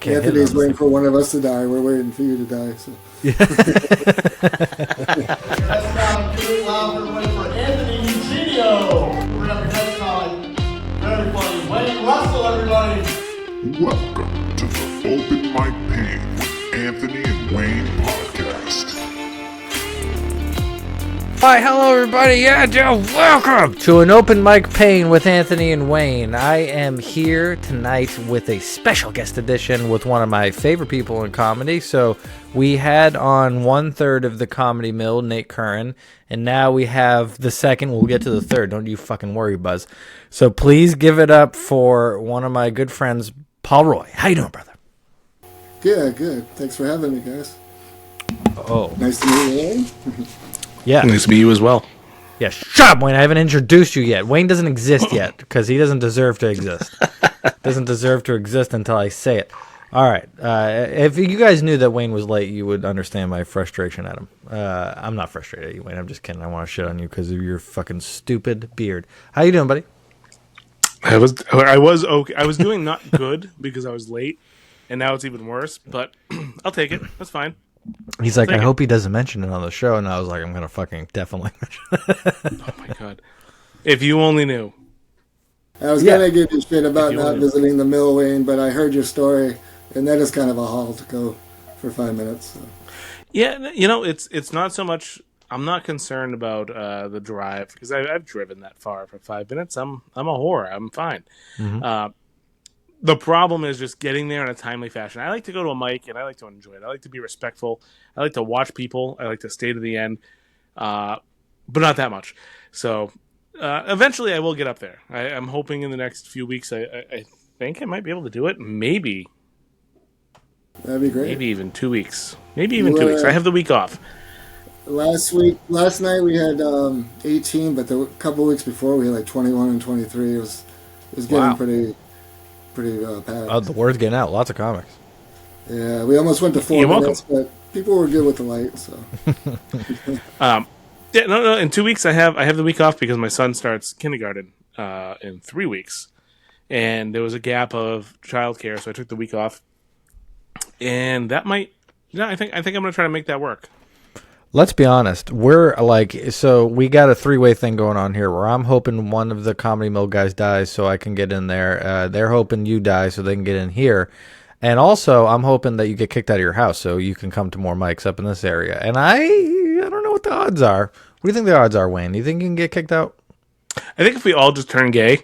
Can't Anthony's waiting for one of us to die. We're waiting for you to die. So. Yeah. Let's now give it loud everybody for Anthony Eugenio. We're gonna have your next time. Very funny. Wayne Russell, everybody. Welcome to the Open Mic Pain with Anthony and Wayne podcast. Hi, hello everybody. Yeah, Joe, welcome to an Open Mic Pain with Anthony and Wayne. I am here tonight with a special guest edition with one of my favorite people in comedy. So we had on 1/3 of the Comedy Mill, Nate Curran, and now we have the second. We'll get to the third. Don't you fucking worry, Buzz. So please give it up for one of my good friends, Paul Roy. How you doing, brother? Good, good. Thanks for having me, guys. Oh, Nice to meet you, Wayne. yeah. Nice to meet you as well. Yeah, shut up, Wayne. I haven't introduced you yet. Wayne doesn't exist yet because he doesn't deserve to exist. Doesn't deserve to exist until I say it. All right. If you guys knew that Wayne was late, you would understand my frustration at him. I'm not frustrated at you, Wayne. I'm just kidding. I want to shit on you because of your fucking stupid beard. How you doing, buddy? I was okay. I was doing not good because I was late, and now it's even worse. But I'll take it. That's fine. He's like, I hope he doesn't mention it on the show. And I was like, I'm going to fucking definitely mention it. Oh, my God. If you only knew. I was going to give you shit about not visiting the mill, Wayne, but I heard your story, and that is kind of a haul to go for 5 minutes. So. Yeah, you know, it's not so much. I'm not concerned about the drive because I've driven that far for 5 minutes. I'm a whore. I'm fine. Mm-hmm. The problem is just getting there in a timely fashion. I like to go to a mic and I like to enjoy it. I like to be respectful. I like to watch people. I like to stay to the end, but not that much. So eventually I will get up there. I'm hoping in the next few weeks. I think I might be able to do it. Maybe. That'd be great. Maybe even 2 weeks. Maybe even 2 weeks. I have the week off. Last night we had 18, but a couple weeks before we had like 21 and 23. It was getting pretty packed. Oh, the word's getting out. Lots of comics. Yeah, we almost went to 4 minutes, but people were good with the light. So. Yeah, no. In 2 weeks, I have the week off because my son starts kindergarten in 3 weeks, and there was a gap of childcare, so I took the week off, and that might. Yeah, I think I'm gonna try to make that work. Let's be honest. We're like, so we got a 3-way thing going on here where I'm hoping one of the Comedy Mill guys dies so I can get in there. They're hoping you die so they can get in here. And also, I'm hoping that you get kicked out of your house so you can come to more mics up in this area. And I don't know what the odds are. What do you think the odds are, Wayne? Do you think you can get kicked out? I think if we all just turn gay,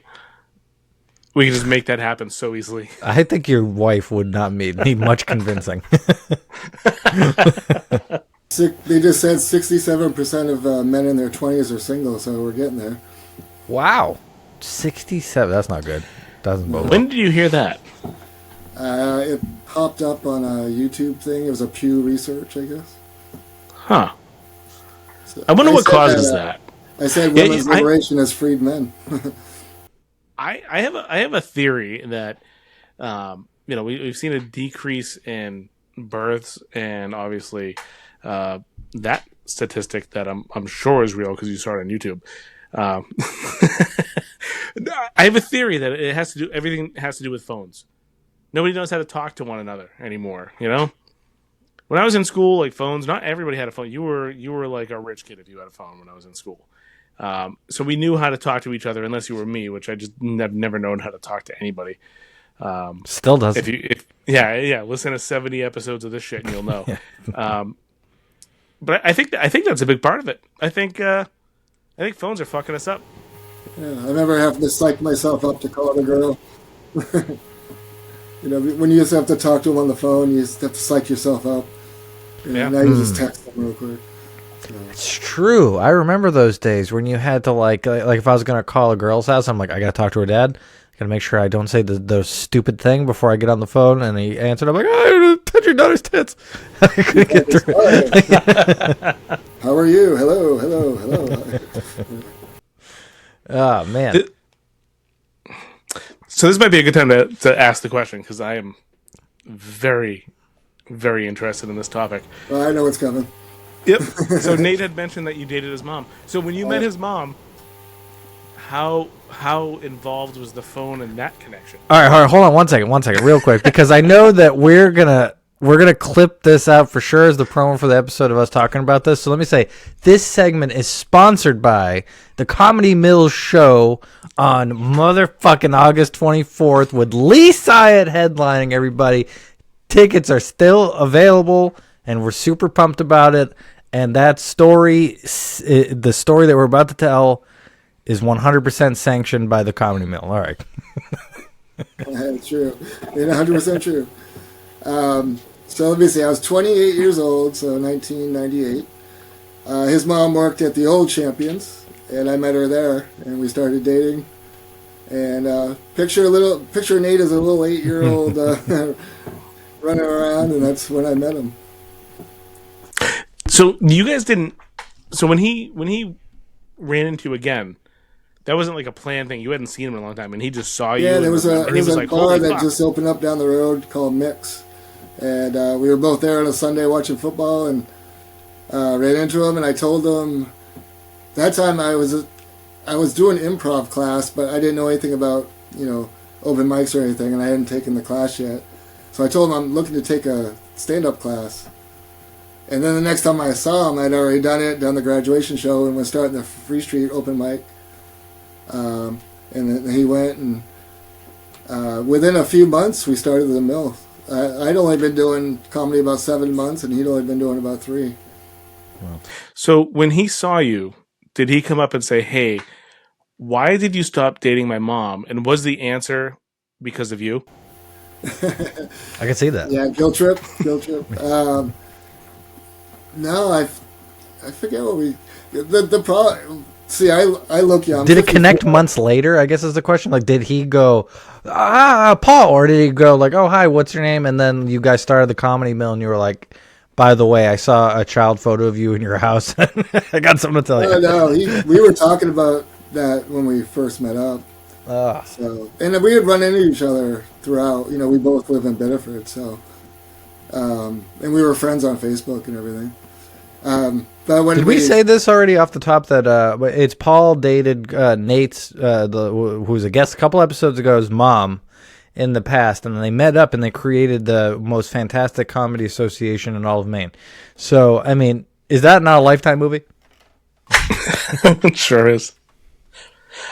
we can just make that happen so easily. I think your wife would not need much convincing. They just said 67% of men in their 20s are single, so we're getting there. Wow. 67. That's not good. Doesn't bode well. When did you hear that? It popped up on a YouTube thing. It was a Pew Research, I guess. Huh. So I wonder what causes that. I said women's liberation has freed men. I have a theory that we've seen a decrease in births, and obviously that statistic that I'm sure is real because you saw it on YouTube. I have a theory that everything has to do with phones. Nobody knows how to talk to one another anymore. You know, when I was in school, like phones, not everybody had a phone. You were like a rich kid if you had a phone when I was in school. So we knew how to talk to each other, unless you were me, which I just have never known how to talk to anybody. Still doesn't. Listen to 70 episodes of this shit and you'll know. Yeah. But I think that's a big part of it. I think phones are fucking us up. Yeah, I remember having to psych myself up to call the girl. When you just have to talk to them on the phone, you just have to psych yourself up. Now you just text them real quick. So. It's true. I remember those days when you had to like if I was going to call a girl's house, I'm like, I got to talk to her dad. I got to make sure I don't say the stupid thing before I get on the phone. And he answered, I'm like, oh, touch your daughter's tits. I couldn't get through it. How are you? Hello. Oh, man. So this might be a good time to ask the question because I am very, very interested in this topic. Well, I know what's coming. Yep. So Nate had mentioned that you dated his mom. So when you met his mom, how involved was the phone in that connection? All right, hold on one second, real quick, because I know that we're gonna clip this out for sure as the promo for the episode of us talking about this. So let me say, this segment is sponsored by the Comedy Mills show on motherfucking August 24th with Lee Syatt headlining. Everybody, tickets are still available, and we're super pumped about it. And that story, the story that we're about to tell, is 100% sanctioned by the Comedy Mill. All right. True. 100% true. So let me see. I was 28 years old, so 1998. His mom worked at the Old Champions, and I met her there, and we started dating. And picture Nate as a little 8-year-old running around, and that's when I met him. So you guys didn't. So when he ran into you again, that wasn't like a planned thing. You hadn't seen him in a long time, and he just saw you. Yeah, there was a like, bar that just opened up down the road called Mix, and we were both there on a Sunday watching football, and ran into him. And I told him that time I was doing improv class, but I didn't know anything about open mics or anything, and I hadn't taken the class yet. So I told him I'm looking to take a stand-up class. And then the next time I saw him, I'd already done the graduation show, and was starting the Free Street open mic. And then he went, and within a few months, we started the Mill. I'd only been doing comedy about 7 months, and he'd only been doing about 3. Wow. So when he saw you, did he come up and say, "Hey, why did you stop dating my mom?" And was the answer because of you? I can see that. Yeah, guilt trip. No, I forget what the problem. See, I look young. Did it connect months later? I guess is the question. Like, did he go, Paul, or did he go like, oh, hi, what's your name? And then you guys started the Comedy Mill, and you were like, by the way, I saw a child photo of you in your house. I got something to tell you. No, we were talking about that when we first met up. So, and we had run into each other throughout. We both live in Biddeford, so, and we were friends on Facebook and everything. But when did we say this already off the top that it's Paul dated Nate's who's a guest a couple episodes ago's mom in the past, and they met up and they created the most fantastic comedy association in all of Maine. So I mean, is that not a Lifetime movie? It sure is.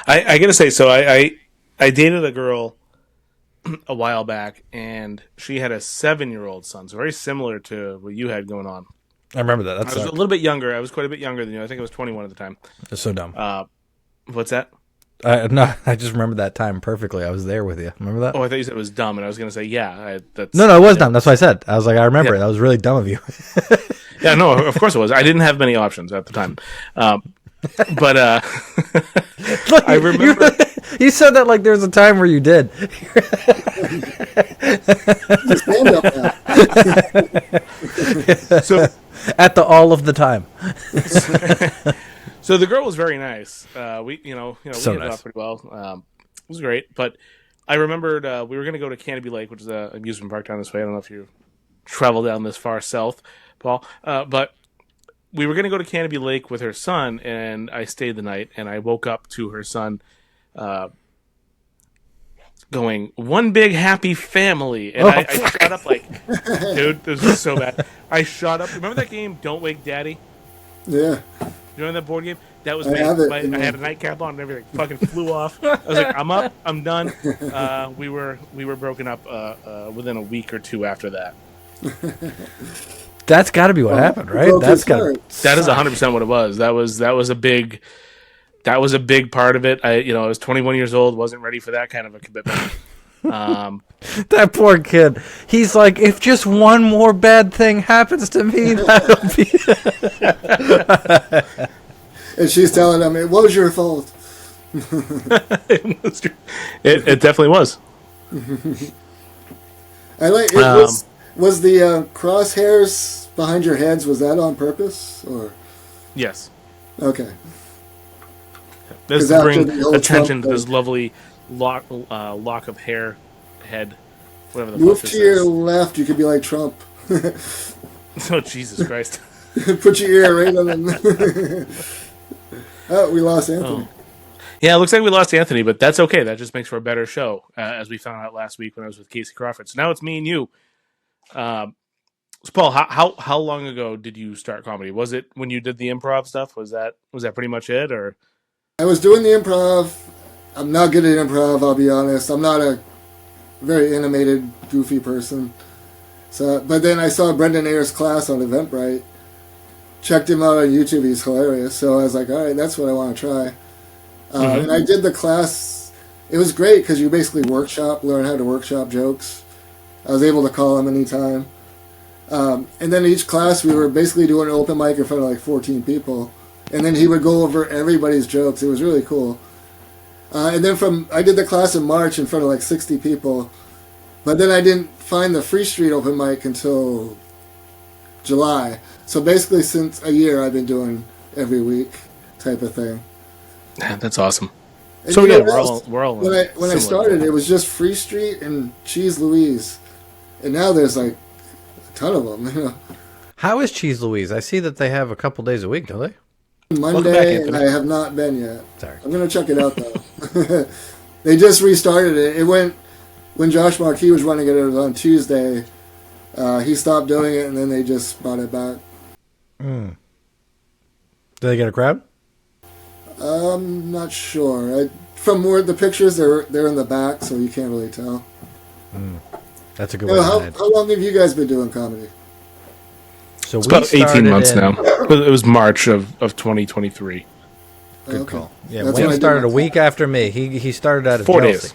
I gotta say, so I dated a girl a while back, and she had a 7-year-old son, so very similar to what you had going on. I remember that. I was a little bit younger. I was quite a bit younger than you. I think I was 21 at the time. That's so dumb. What's that? No, I just remember that time perfectly. I was there with you. Remember that? Oh, I thought you said it was dumb, and I was going to say, yeah. No, it was dumb. That's what I said. I was like, I remember it. That was really dumb of you. Yeah, no, of course it was. I didn't have many options at the time. But Look, I remember... You said that like there was a time where you did. So... At the all of the time. So the girl was very nice. We hit nice. it off pretty well. It was great. But I remembered we were going to go to Canopy Lake, which is an amusement park down this way. I don't know if you travel down this far south, Paul. But we were going to go to Canopy Lake with her son, and I stayed the night. And I woke up to her son going, "One big happy family," and I shot up like, dude, this was so bad. I shot up. Remember that game, Don't Wake Daddy? Yeah. You know that board game? That was I have it, I had a nightcap on and everything. Fucking flew off. I was like, I'm up. I'm done. We were broken up within a week or two after that. That's got to be what happened, right? That is 100% what it was. That was a big. That was a big part of it. I was 21 years old, wasn't ready for that kind of a commitment. That poor kid. He's like, if just one more bad thing happens to me, that'll be. And she's telling him, "It was your fault." It definitely was. I like it. Was the crosshairs behind your heads? Was that on purpose, or? Yes. Okay. This to bring attention to this lovely lock of hair, head, whatever the Move fuck to your left. You could be like Trump. Oh, Jesus Christ. Put your ear right on them. Oh, we lost Anthony. Yeah, it looks like we lost Anthony, but that's okay. That just makes for a better show, as we found out last week when I was with Casey Crawford. So now it's me and you. So Paul, how long ago did you start comedy? Was it when you did the improv stuff? Was that pretty much it, or? I was doing the improv. I'm not good at improv, I'll be honest. I'm not a very animated, goofy person. So, but then I saw Brendan Ayer's class on Eventbrite. Checked him out on YouTube. He's hilarious. So I was like, all right, that's what I want to try. And I did the class. It was great because you basically learn how to workshop jokes. I was able to call him anytime. And then each class we were basically doing an open mic in front of like 14 people. And then he would go over everybody's jokes. It was really cool. And then I did the class in March in front of like 60 people. But then I didn't find the Free Street open mic until July. So basically since a year I've been doing every week type of thing. That's awesome. And So yeah, what we're all when I started, it was just Free Street and Cheese Louise, and now there's like a ton of them. You know, How is Cheese Louise? I see that they have a couple days a week, don't they? Monday, and I have not been yet. Sorry. I'm gonna check it out though. They just restarted it. It went when Josh Marquis was running it. It was on Tuesday. He stopped doing it, and then they just brought it back. Did they get a crowd? I'm not sure. From where the pictures, they're in the back, so you can't really tell. That's a good way to hide. How long have you guys been doing comedy? So It's about 18 months now. It was March of 2023. Good Okay. call. Yeah, That's when I Wayne did started my a week after me. He started out of 4 jealousy. days.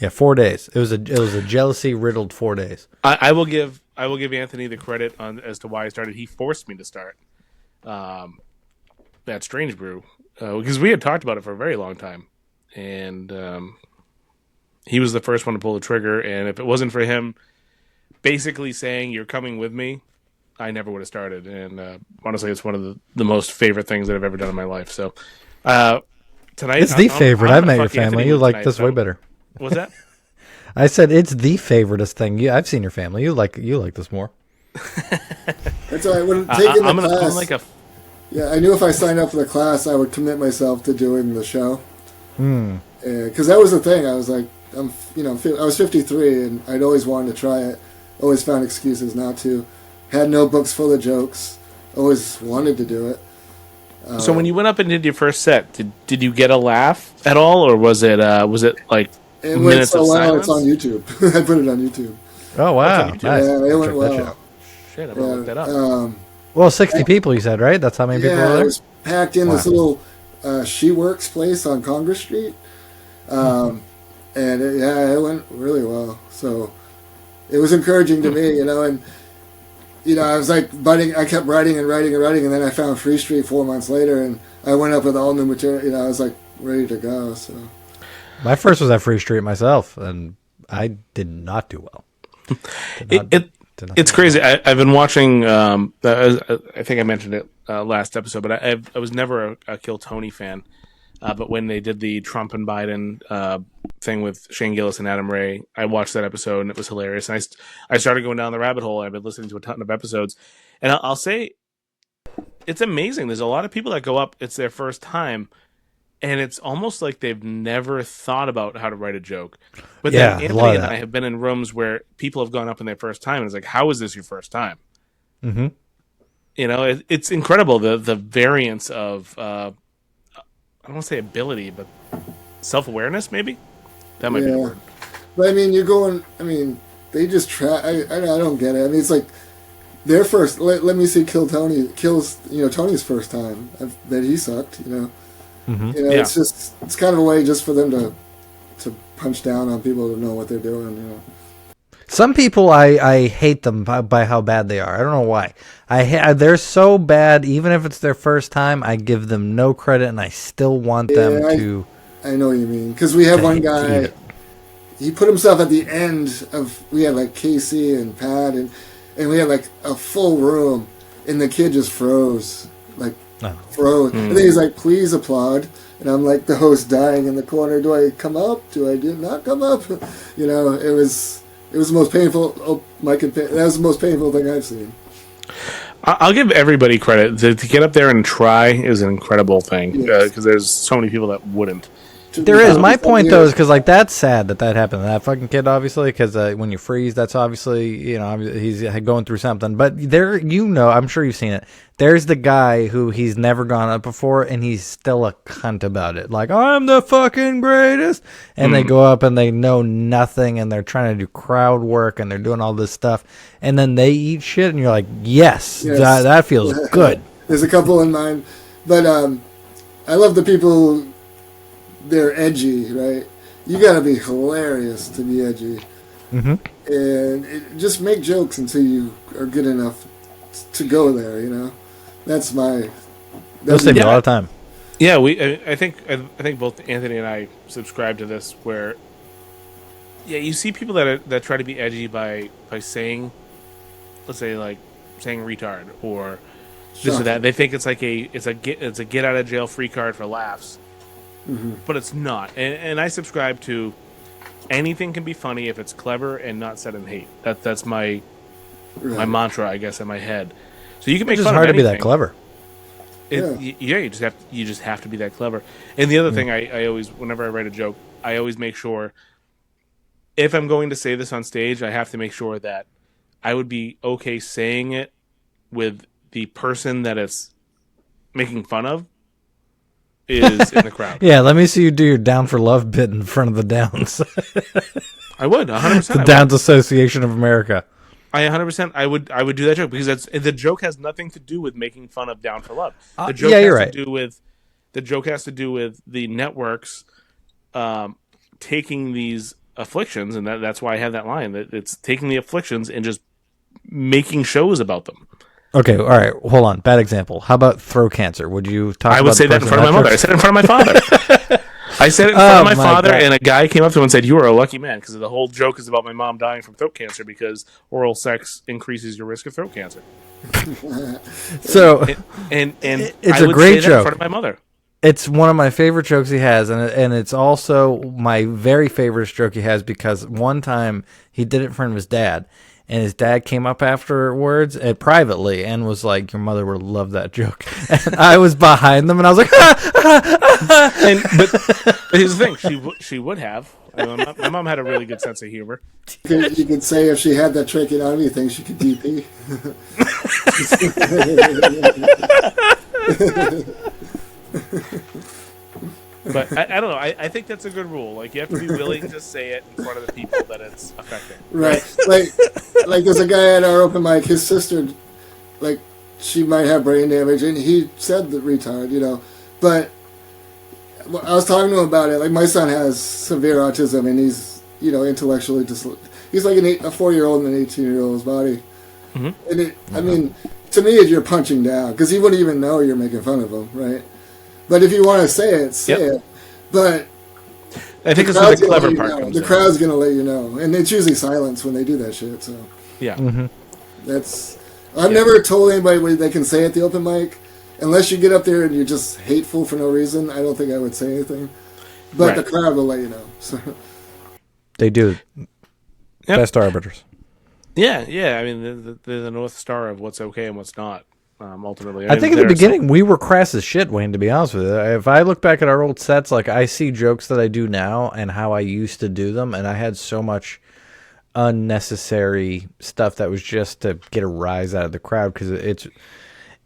Yeah, 4 days. It was a jealousy riddled 4 days. I will give Anthony the credit as to why I started. He forced me to start that Strange Brew because we had talked about it for a very long time, and he was the first one to pull the trigger. And if it wasn't for him, basically saying "You're coming with me," I never would have started. And honestly, it's one of the most favorite things that I've ever done in my life. So tonight, It's the favorite. I've met your fuck Anthony family. You like tonight, this so- way better. What's that? I said it's the favoriteest thing. I've seen your family. You like this more. That's why I wouldn't take in the I'm class. like a Yeah, I knew if I signed up for the class, I would commit myself to doing the show. Because that was the thing. I was like, I was 53, and I'd always wanted to try it. Always found excuses not to. Had notebooks full of jokes. Always wanted to do it. So when you went up and did your first set, did you get a laugh at all, or was it like It went minutes so of well. silence? It's on YouTube. I put it on YouTube. Oh wow! Nice. Nice. Yeah, it Check went that well. out. Shit, I'm gonna look that up. Well, 60 people. You said, right? That's how many people were Yeah, there. it was packed in this little She Works place on Congress Street. And it went really well. So it was encouraging to me, and I was like I kept writing, and then I found Free Street 4 months later, and I went up with all new material. I was like ready to go. So My first was at Free Street myself, and I did not do well. It's crazy. I've been watching. I think I mentioned it last episode, but I was never a Kill Tony fan. But when they did the Trump and Biden thing with Shane Gillis and Adam Ray, I watched that episode and it was hilarious. And I started going down the rabbit hole. I've been listening to a ton of episodes, and I'll say it's amazing. There's a lot of people that go up. It's their first time. And it's almost like they've never thought about how to write a joke. But Yeah, then a lot Anthony of and that. I have been in rooms where people have gone up in their first time, and it's like, how is this your first time? Mm-hmm. It's incredible, the variance of, I don't want to say ability, but self-awareness, maybe? That might be the word. But they just try. I don't get it. I mean, it's like their first. Let me see kills Tony's first time. I bet he sucked. Yeah. It's kind of a way just for them to punch down on people to know what they're doing. Some people, I hate them by how bad they are. I don't know why. They're so bad, even if it's their first time, I give them no credit, and I still want them to... I know what you mean. Because we had one eat guy, it. he put himself at the end of... We had like Casey and Pat, and we had like a full room, and the kid just froze. Froze. And then he's like, please applaud. And I'm like the host dying in the corner. Do I come up? Do I not come up? It was the most painful. That was the most painful thing I've seen. I'll give everybody credit. To get up there and try is an incredible thing because there's so many people that wouldn't. There is. My point, though, is because, like, that's sad that happened to that fucking kid, obviously, because when you freeze, that's obviously, he's going through something. But there, I'm sure you've seen it. There's the guy who he's never gone up before, and he's still a cunt about it. Like, I'm the fucking greatest. And they go up, and they know nothing, and they're trying to do crowd work, and they're doing all this stuff. And then they eat shit, and you're like, yes. That feels good. There's a couple in mind. But I love the people... They're edgy, right? You gotta be hilarious to be edgy. Mm-hmm. And just make jokes until you are good enough to go there, That's my... They'll save me a lot of time. Yeah, I think both Anthony and I subscribe to this where... Yeah, you see people that try to be edgy by saying... Let's say, like, saying retard or this or that. They think it's like a get out of jail free card for laughs. Mm-hmm. But it's not, and I subscribe to anything can be funny if it's clever and not said in hate. That's my mantra, I guess, in my head. So you can make fun of anything. It's hard to be that clever. You just have to be that clever. And the other thing, I always, whenever I write a joke, I always make sure if I'm going to say this on stage, I have to make sure that I would be okay saying it with the person that it's making fun of. Is in the crowd. Yeah, let me see you do your Down for Love bit in front of the Downs. I would 100%. The Downs Association of America. I 100%. I would do that joke because the joke has nothing to do with making fun of Down for Love. The joke has to do with the networks taking these afflictions, and that's why I have that line. That it's taking the afflictions and just making shows about them. Okay, all right, hold on. Bad example. How about throat cancer? Would you talk about I would say that in front of my mother. I said it in front of my father. I said it in front of my father, God. And a guy came up to him and said, "You are a lucky man," because the whole joke is about my mom dying from throat cancer because oral sex increases your risk of throat cancer. So, and it's a great joke. In front of my mother. It's one of my favorite jokes he has, and it's also my very favorite joke he has because one time he did it in front of his dad. And his dad came up afterwards privately and was like, "Your mother would love that joke." And I was behind them, and I was like, but here's the thing: she would have. My mom had a really good sense of humor. You could say if she had that tracheotomy thing, she could DP. But I don't know. I think that's a good rule. Like you have to be willing to say it in front of the people that it's affecting. Right. Like there's a guy at our open mic. His sister, like, she might have brain damage, and he said the retard, But I was talking to him about it. Like my son has severe autism, and he's intellectually he's like a 4-year-old in an 18-year-old's body. Mm-hmm. And I mean, to me, you're punching down because he wouldn't even know you're making fun of him, right? But if you want to say it, say it. But I think it's where the clever part comes in. The crowd's going to let you know. And it's usually silence when they do that shit. So yeah. Mm-hmm. I've never told anybody what they can say at the open mic. Unless you get up there and you're just hateful for no reason, I don't think I would say anything. But the crowd will let you know. So. They do. Yep. Best arbiters. Yeah. I mean, they're the North Star of what's okay and what's not. Ultimately, I think in the beginning we were crass as shit, Wayne. To be honest with you, if I look back at our old sets, like I see jokes that I do now and how I used to do them, and I had so much unnecessary stuff that was just to get a rise out of the crowd because it's.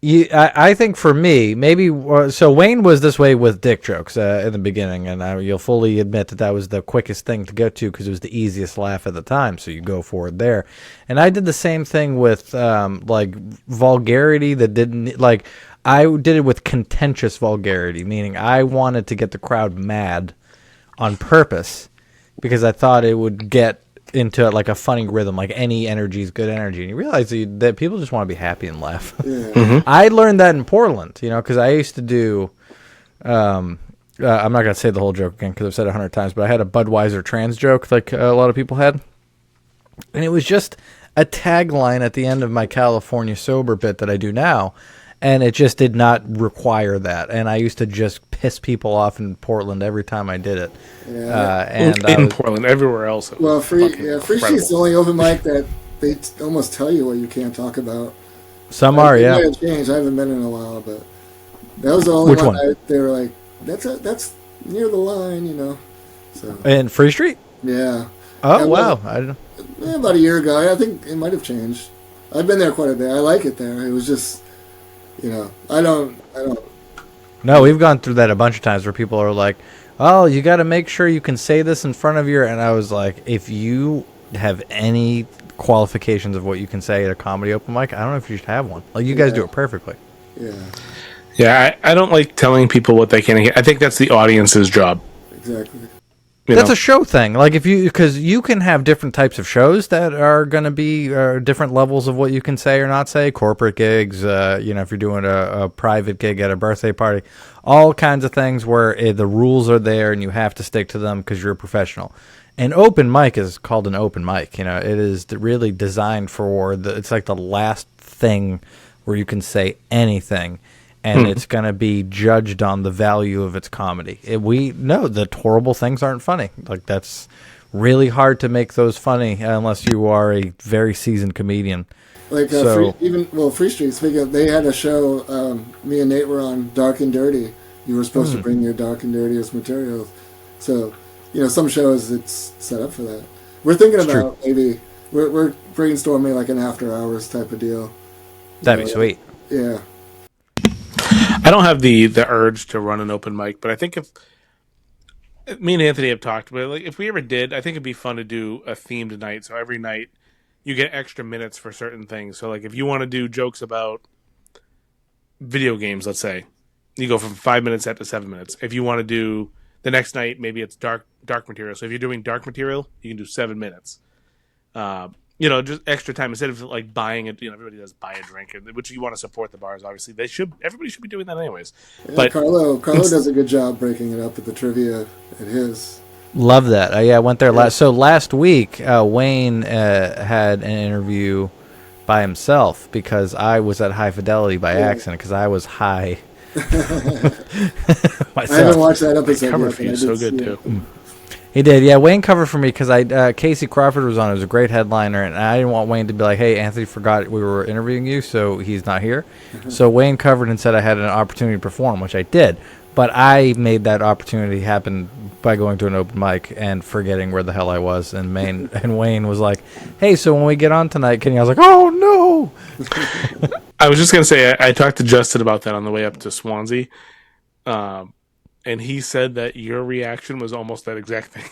I think for me, maybe so. Wayne was this way with dick jokes in the beginning, and you'll fully admit that was the quickest thing to go to because it was the easiest laugh at the time. So you go for it there. And I did the same thing with like vulgarity that didn't like. I did it with contentious vulgarity, meaning I wanted to get the crowd mad on purpose because I thought it would get into like a funny rhythm, like any energy is good energy, and you realize that people just want to be happy and laugh. Yeah. Mm-hmm. I learned that in Portland, because I used to do I'm not gonna say the whole joke again because I've said it 100 times, but I had a Budweiser trans joke like a lot of people had, and it was just a tagline at the end of my California sober bit that I do now, and it just did not require that, and I used to just piss people off in Portland every time I did it. Yeah. And in Portland, everywhere else. Well, Free Sheet's the only open mic that they almost tell you what you can't talk about. Some are, It yeah. might have changed. I haven't been in a while, but that was the only Which one? they were like, that's near the line, you know. So In Free Street? yeah. Oh, Yeah, wow. well, I don't about a year ago. I think it might have changed. I've been there quite a bit. I like it there. It was just, you know, I don't. No, we've gone through that a bunch of times where people are like, "Oh, you got to make sure you can say this in front of your." And I was like, "If you have any qualifications of what you can say at a comedy open mic, I don't know if you should have one. Like you guys do it perfectly." Yeah, Yeah, I don't like telling people what they can hear. I think that's the audience's job. exactly. That's a show thing. Like because you can have different types of shows that are going to be different levels of what you can say or not say. Corporate gigs, if you're doing a private gig at a birthday party, all kinds of things where the rules are there and you have to stick to them because you're a professional. An open mic is called an open mic. You know, it is really designed for it's like the last thing where you can say anything. And it's going to be judged on the value of its comedy. We know that horrible things aren't funny. Like, that's really hard to make those funny unless you are a very seasoned comedian. Like Free Street. Speaking of, they had a show. Me and Nate were on Dark and Dirty. You were supposed to bring your dark and dirtiest materials. So, you know, some shows it's set up for that. We're thinking about maybe we're brainstorming like an after hours type of deal. That'd be sweet. Yeah. I don't have the urge to run an open mic, but I think if me and Anthony have talked about it, like if we ever did, I think it'd be fun to do a themed night. So every night you get extra minutes for certain things. So like if you want to do jokes about video games, let's say, you go from 5 minutes to 7 minutes. If you want to do the next night, maybe it's dark material. So if you're doing dark material, you can do 7 minutes. Just extra time instead of like buying it. Everybody does buy a drink, which you want to support the bars. Obviously, everybody should be doing that anyways. Yeah, but Carlo does a good job breaking it up with the trivia at his. Love that. I went there last. So last week, Wayne had an interview by himself because I was at High Fidelity by accident because I was high. I haven't watched that episode cover yet. for you so good too. He did, yeah. Wayne covered for me because Casey Crawford was on. It was a great headliner, and I didn't want Wayne to be like, "Hey, Anthony forgot we were interviewing you, so he's not here." So Wayne covered and said I had an opportunity to perform, which I did. But I made that opportunity happen by going to an open mic and forgetting where the hell I was. And Wayne was like, "Hey, so when we get on tonight, can you?" I was like, "Oh no!" I was just gonna say I talked to Justin about that on the way up to Swansea. And he said that your reaction was almost that exact thing.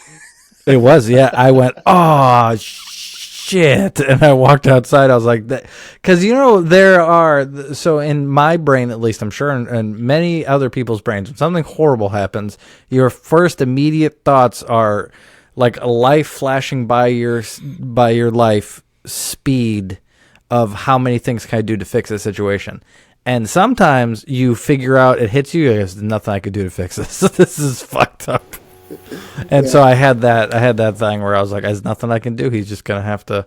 It was, yeah. I went, "Oh, shit." And I walked outside. I was like, because, there are, so in my brain, at least, I'm sure, and many other people's brains, when something horrible happens, your first immediate thoughts are like a life flashing by your life speed of how many things can I do to fix the situation. And sometimes you figure out it hits you. There's nothing I could do to fix this. This is fucked up. And so I had that thing where I was like, "There's nothing I can do. He's just gonna have to."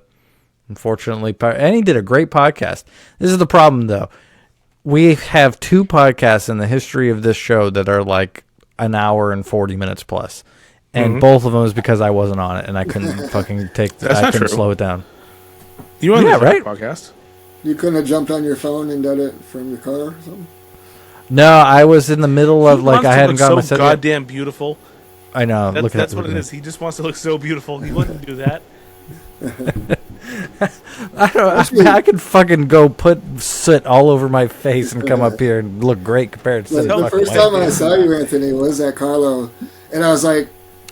Unfortunately, and he did a great podcast. This is the problem, though. We have 2 podcasts in the history of this show that are like an hour and 40 minutes plus, and both of them is because I wasn't on it and I couldn't fucking take. I couldn't slow it down. You on the podcast? You couldn't have jumped on your phone and done it from your car or something? No, I was in the middle of I hadn't got my so goddamn beautiful. I know. That's what it is. He just wants to look so beautiful. He wouldn't do that. I could fucking go put soot all over my face and come up here and look great compared to the first time I saw you, Anthony, was at Carlo, and I was like,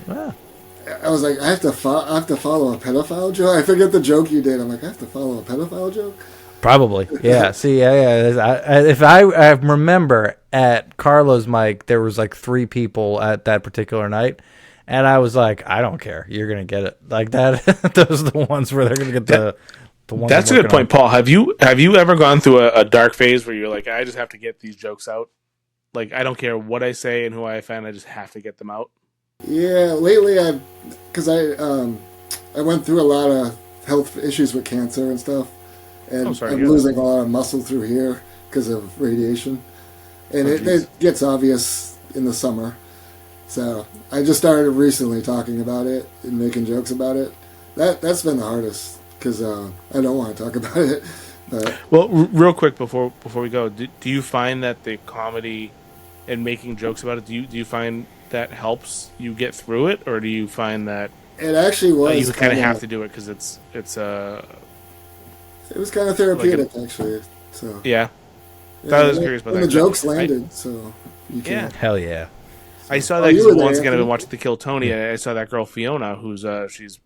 I have to follow a pedophile joke. I forget the joke you did. I'm like, I have to follow a pedophile joke. Probably, yeah. See, if I remember at Carlo's mic, there was like 3 people at that particular night, and I was like, I don't care. You're gonna get it like that. Those are the ones where they're gonna get the ones. That's a good point, Paul. Have you ever gone through a dark phase where you're like, I just have to get these jokes out? Like, I don't care what I say and who I offend, I just have to get them out. Yeah, lately I went through a lot of health issues with cancer and stuff. And I'm losing a lot of muscle through here because of radiation. And it gets obvious in the summer. So I just started recently talking about it and making jokes about it. That's been the hardest because I don't want to talk about it. Well, real quick before we go, do you find that the comedy and making jokes about it, do you find that helps you get through it, or do you find that It actually was you kind of have to do it because it was kind of therapeutic, actually. So yeah. I was curious about when that. the jokes landed, so you can. Yeah. Hell yeah. I saw that you were because there, once again I've been Anthony. watching The Kill Tony. I saw that girl Fiona, who's she's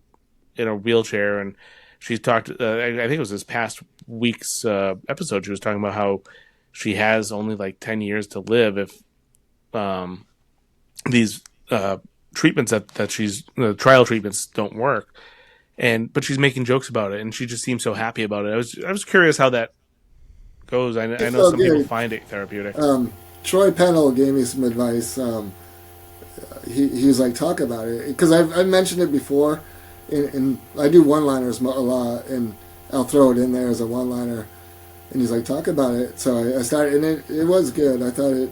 in a wheelchair, and she's talked. I think it was this past week's episode. She was talking about how she has only like 10 years to live if these treatments that she's the trial treatments don't work, but she's making jokes about it, and she just seems so happy about it. I was curious how that goes. I know felt some people good. find it therapeutic. Troy Pennell gave me some advice. He was like, talk about it, because I've mentioned it before, and I do one-liners a lot, and I'll throw it in there as a one-liner, and he's like, talk about it. So I started, and it was good. I thought it,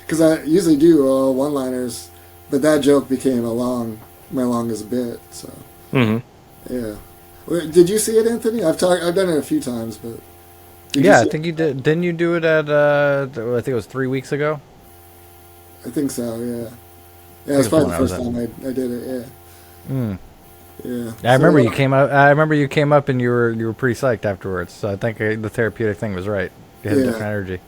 because I usually do one-liners, but that joke became my longest bit. So yeah. Did you see it, Anthony? I've done it a few times, but Yeah, I think you did. Didn't you do it at, I think it was 3 weeks ago? I think so, yeah. Yeah, it's probably the first time I did it, yeah. Yeah. I remember you came up. I remember you came up and you were pretty psyched afterwards. So I think the therapeutic thing was right. You had a different energy.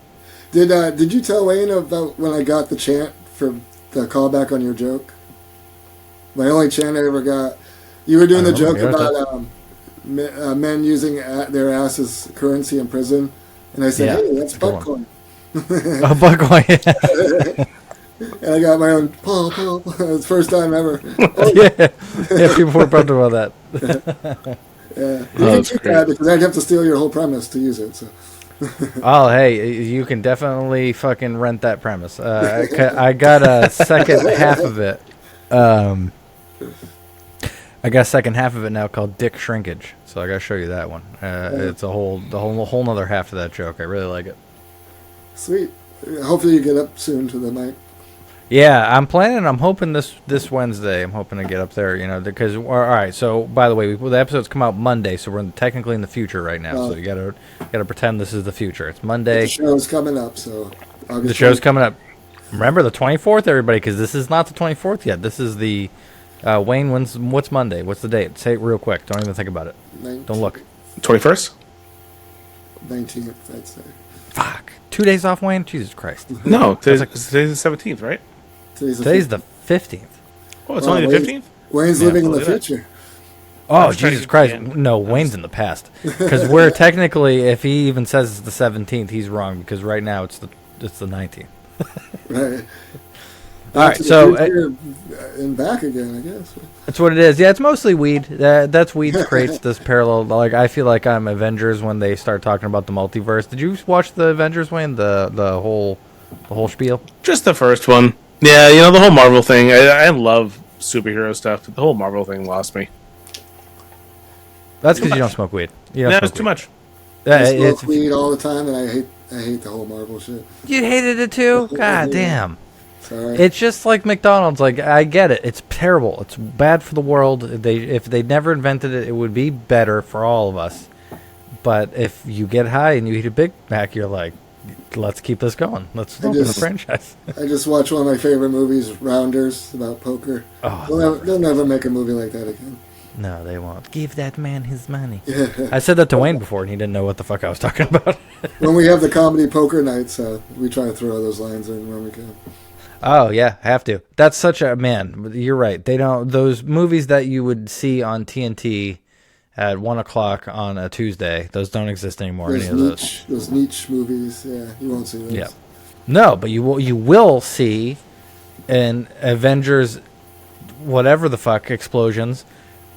Did you tell Wayne about when I got the chant for the callback on your joke? My only chant I ever got. You were doing the joke about men using their ass as currency in prison, and I said, "Hey, that's buttcoin." Oh, buttcoin. And I got my own Paul. It's the first time ever. Yeah, people were pumped about that. Yeah, you can keep that because I'd have to steal your whole premise to use it. So. Oh, hey, you can definitely fucking rent that premise. I got a second half of it. I got a second half of it now called Dick Shrinkage. So I got to show you that one. It's the whole nother half of that joke. I really like it. Sweet. Hopefully you get up soon to the mic. Yeah, I'm hoping this Wednesday. I'm hoping to get up there, because all right. So by the way, the episodes come out Monday, so we're technically in the future right now. So you gotta pretend this is the future. It's Monday. The show's coming up, so the show's coming up. Remember the 24th, everybody, because this is not the 24th yet. This is the Wayne. What's Monday? What's the date? Say it real quick. Don't even think about it. Don't look. 21st. 19th, I'd say. Fuck. 2 days off, Wayne. Jesus Christ. No, today's the 17th, right? Today's the 15th. Oh, it's only the 15th? Wayne's living in the future. Oh, Jesus Christ. No, Wayne's in the past. Because we're technically, if he even says it's the 17th, he's wrong, because right now it's the 19th. Right. All right, so and back again, I guess. That's what it is. Yeah, it's mostly weed. That's weed creates this parallel. Like I feel like I'm Avengers when they start talking about the multiverse. Did you watch the Avengers, Wayne? The whole spiel? Just the first one. Yeah, the whole Marvel thing. I love superhero stuff, but the whole Marvel thing lost me. That's because you don't smoke weed. It's too much. I smoke weed all the time, and I hate the whole Marvel shit. You hated it too? God damn. Sorry. It's just like McDonald's. Like I get it. It's terrible. It's bad for the world. If they never invented it, it would be better for all of us. But if you get high and you eat a Big Mac, you're like, let's keep this going. Let's open a franchise. I just watched one of my favorite movies, Rounders, about poker. Oh, they'll never make a movie like that again. No, they won't. Give that man his money. Yeah. I said that to Wayne before, and he didn't know what the fuck I was talking about. When we have the comedy poker nights, we try to throw those lines in when we can. Oh, yeah, have to. That's such a... Man, you're right. They don't... Those movies that you would see on TNT at 1 o'clock on a Tuesday, those don't exist anymore. Those niche movies, yeah, you won't see those. Yeah. No, but you will see in Avengers, whatever the fuck, explosions,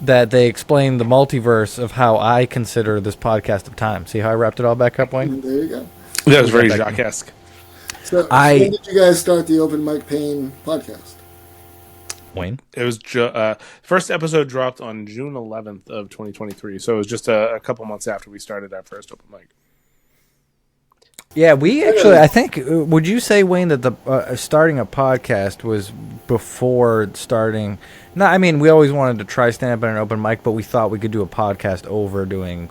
that they explain the multiverse of how I consider this podcast of time. See how I wrapped it all back up, Wayne? There you go. That was very Jacques-esque. So when did you guys start the Open Mike Payne podcast? Wayne? It was first episode dropped on June 11th of 2023, so it was just a couple months after we started our first open mic. Yeah, we actually, I think, would you say, Wayne, that the starting a podcast was before starting? No, I mean, we always wanted to try stand-up at an open mic, but we thought we could do a podcast over doing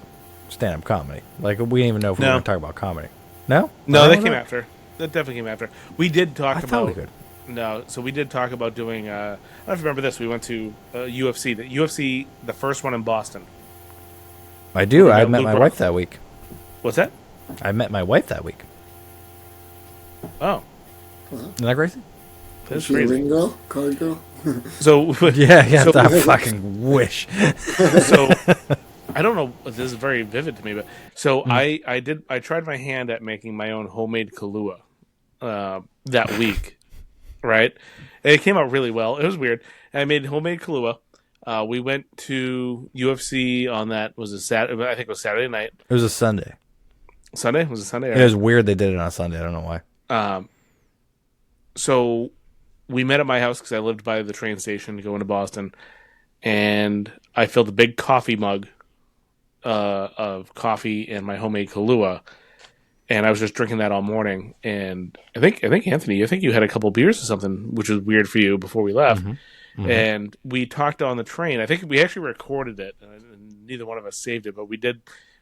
stand-up comedy. Like, we didn't even know if we were No. going to talk about comedy. No? No, I that don't came know. after. That definitely came after. We did talk I about. thought we could. No, so we did talk about doing. I don't know if you remember this. We went to UFC. The UFC, the first one in Boston. I do. I met met Luke my Rock. wife that week. What's that? I met my wife that week. Oh, Isn't that crazy? Is that's she a crazy. ring girl? Card girl? So Yeah, So- I fucking wish. so I don't know. This is very vivid to me, but so I tried my hand at making my own homemade Kahlua that week, right? And it came out really well. It was weird. And I made homemade Kahlua. We went to UFC on that was a Saturday. I think it was Saturday night. It was a Sunday. Sunday was it Sunday? It was weird they did it on a Sunday. I don't know why. So we met at my house because I lived by the train station going to Boston, and I filled a big coffee mug of coffee and my homemade Kahlua, and I was just drinking that all morning. And I think Anthony, I think you had a couple beers or something, which was weird for you before we left. And we talked on the train. I think we actually recorded it. And neither one of us saved it, but we did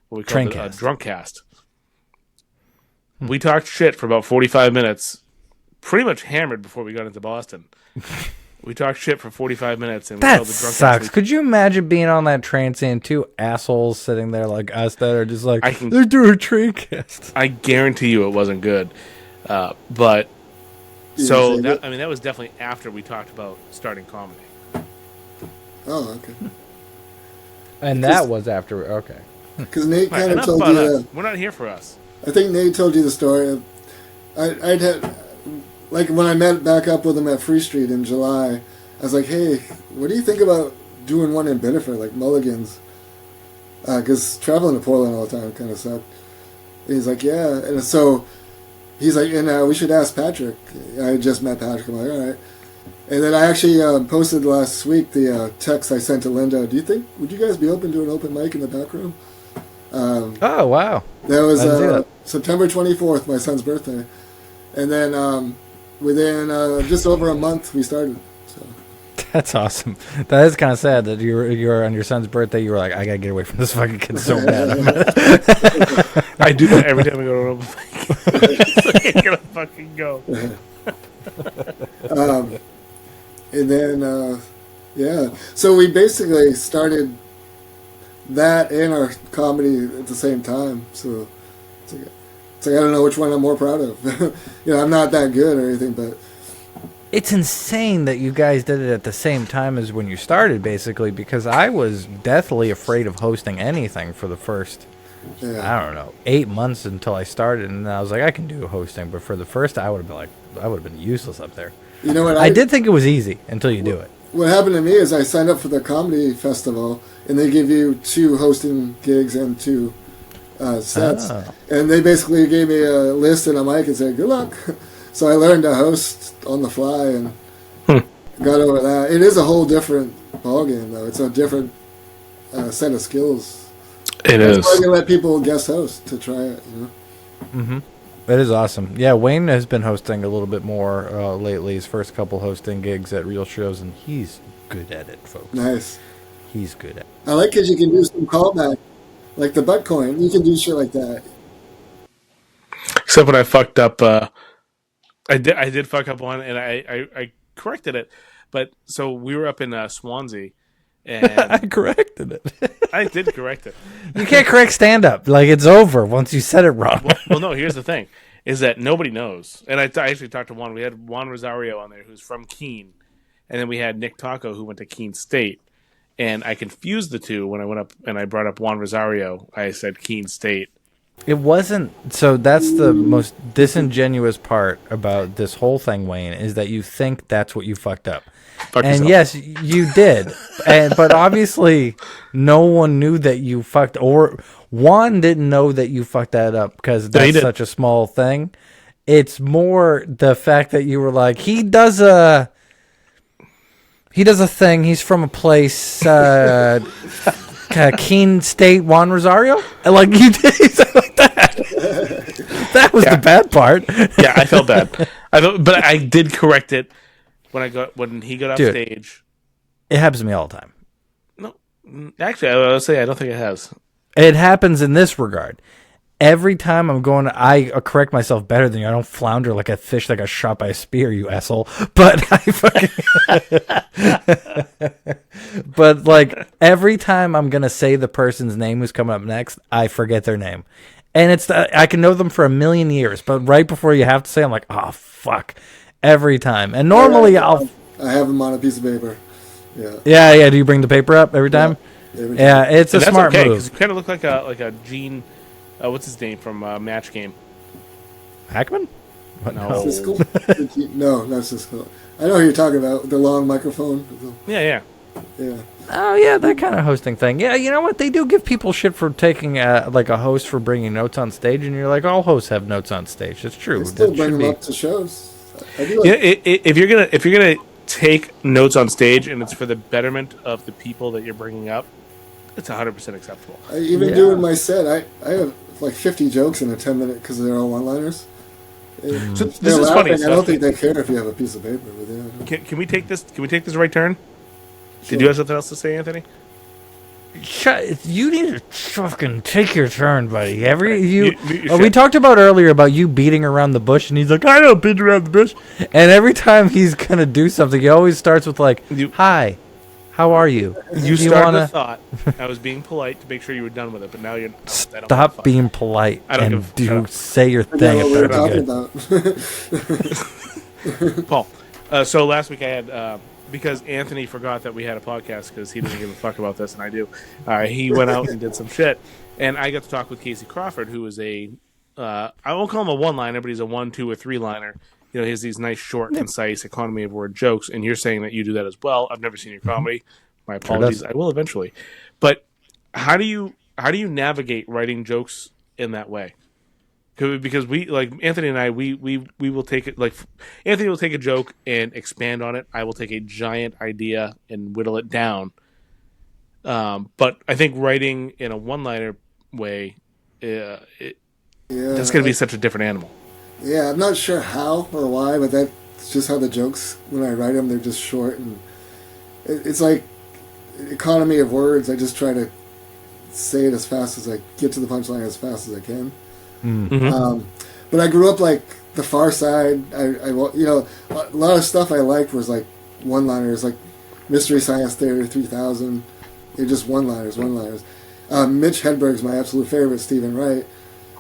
what we called a Traincast. drunk cast. We talked shit for about 45 minutes. Pretty much hammered before we got into Boston. We talked shit for 45 minutes and we That held the drunk sucks. cast. Could you imagine being on that train seeing two assholes sitting there like us that are just like, I can- they're doing a train cast? I guarantee you it wasn't good. But You so didn't save that, I mean that was definitely after we talked about starting comedy. Oh, okay. And that was after, okay. Because Nate Right, kind of enough told about you. us. We're not here for us. I think Nate told you the story. I'd had, like, when I met back up with him at Free Street in July, I was like, hey, what do you think about doing one in Biddeford, like Mulligan's? Because traveling to Portland all the time kind of sucked. And he's like, yeah. And so he's like, and we should ask Patrick. I had just met Patrick. I'm like, all right. And then I actually posted last week the text I sent to Linda. Would you guys be open to an open mic in the back room? Oh, wow. That was I didn't see that. September 24th, my son's birthday. And then within just over a month, we started. So That's awesome. That is kind of sad that you were on your son's birthday. You were like, I gotta get away from this fucking kid so bad. I do that every time we go to an open mic. I gotta fucking go. And then, yeah. So we basically started that and our comedy at the same time. So it's like I don't know which one I'm more proud of. I'm not that good or anything, but It's insane that you guys did it at the same time as when you started, basically, because I was deathly afraid of hosting anything for the first, yeah. I don't know, 8 months until I started, and I was like, I can do hosting, but for the first, I would have been useless up there. You know what? I did think it was easy until you do it. What happened to me is I signed up for the comedy festival, and they give you 2 hosting gigs and 2 sets. Oh. And they basically gave me a list and a mic and said, good luck. So I learned to host on the fly and got over that. It is a whole different ballgame, though. It's a different set of skills. It That's is. why they let people guest host to try it. It is awesome. Yeah, Wayne has been hosting a little bit more lately. His first couple hosting gigs at real shows, and he's good at it, folks. Nice. He's good at it. I like because you can do some callback, like the butt coin. You can do shit like that. Except when I fucked up, I did fuck up one, and I corrected it. But so we were up in Swansea, and I corrected it. I did correct it. You can't correct stand-up. Like, it's over once you said it wrong. Well, no. Here's the thing: is that nobody knows. And I actually talked to Juan. We had Juan Rosario on there, who's from Keene, and then we had Nick Taco, who went to Keene State. And I confused the two when I went up and I brought up Juan Rosario. I said Keene State. It wasn't. So that's the most disingenuous part about this whole thing, Wayne, is that you think that's what you fucked up. Fuck And yourself. yes, you did. But obviously, no one knew that you fucked, or Juan didn't know that you fucked that up because he that's did. such a small thing. It's more the fact that you were like, he does a thing. He's from a place, Keene State, Juan Rosario. And like you did something like that. That was the bad part. Yeah, I felt bad. But I did correct it when he got off Dude. stage. It happens to me all the time. No, actually, I would say I don't think it has. It happens in this regard. Every time I'm going, I correct myself better than you. I don't flounder like a fish that got shot by a spear, you asshole. But I fucking, but like every time I'm gonna say the person's name who's coming up next, I forget their name, and I can know them for a million years, but right before you have to say, I'm like, oh fuck, every time. And normally I have them on a piece of paper. Yeah. Yeah. Do you bring the paper up every time? Every time. Yeah, it's a And that's smart okay, move. because you kind of look like a Gene. What's his name from Match Game? Hackman? What? No. Siskel? No, not Siskel. I know who you're talking about. The long microphone. Yeah. Yeah. Oh yeah, that kind of hosting thing. Yeah, you know what? They do give people shit for taking like a host for bringing notes on stage, and you're like, all hosts have notes on stage. It's true. I still That bring should them be. up to shows. I do like, If you're gonna take notes on stage and it's for the betterment of the people that you're bringing up, it's 100% acceptable. I even do in my set. I have like 50 jokes in a 10-minute because they're all one-liners. So They're this is laughing. funny. I don't So think they care if you have a piece of paper with you. can we take this? Can we take this right turn? Sure. Did you have something else to say, Anthony? You need to fucking take your turn, buddy. You We talked about earlier about you beating around the bush, and he's like, I don't beat around the bush. And every time he's gonna do something, he always starts with like, "Hi, how are you?" You Do started a thought. I was being polite to make sure you were done with it, but now you're. I don't Stop being polite I don't and give a- do say your I thing. know It what we better were be talking good. about. Paul. So last week I had because Anthony forgot that we had a podcast because he doesn't give a fuck about this, and I do. He went out and did some shit, and I got to talk with Casey Crawford, who is I won't call him a one-liner, but he's a 1, 2, or 3-liner. You know, he has these nice, short, concise economy of word jokes, and you're saying that you do that as well. I've never seen your comedy. My apologies. I will eventually. But how do you navigate writing jokes in that way? Because we, like Anthony and I, we will take it, like Anthony will take a joke and expand on it. I will take a giant idea and whittle it down. But I think writing in a one-liner way, that's going to be such a different animal. Yeah, I'm not sure how or why, but that's just how the jokes, when I write them, they're just short. And it's like economy of words. I just try to say it as fast as I get to the punchline as fast as I can. Mm-hmm. But I grew up like the Far Side. I a lot of stuff I liked was like one-liners, like Mystery Science Theater 3000. They're just one-liners. Mitch Hedberg's my absolute favorite. Stephen Wright.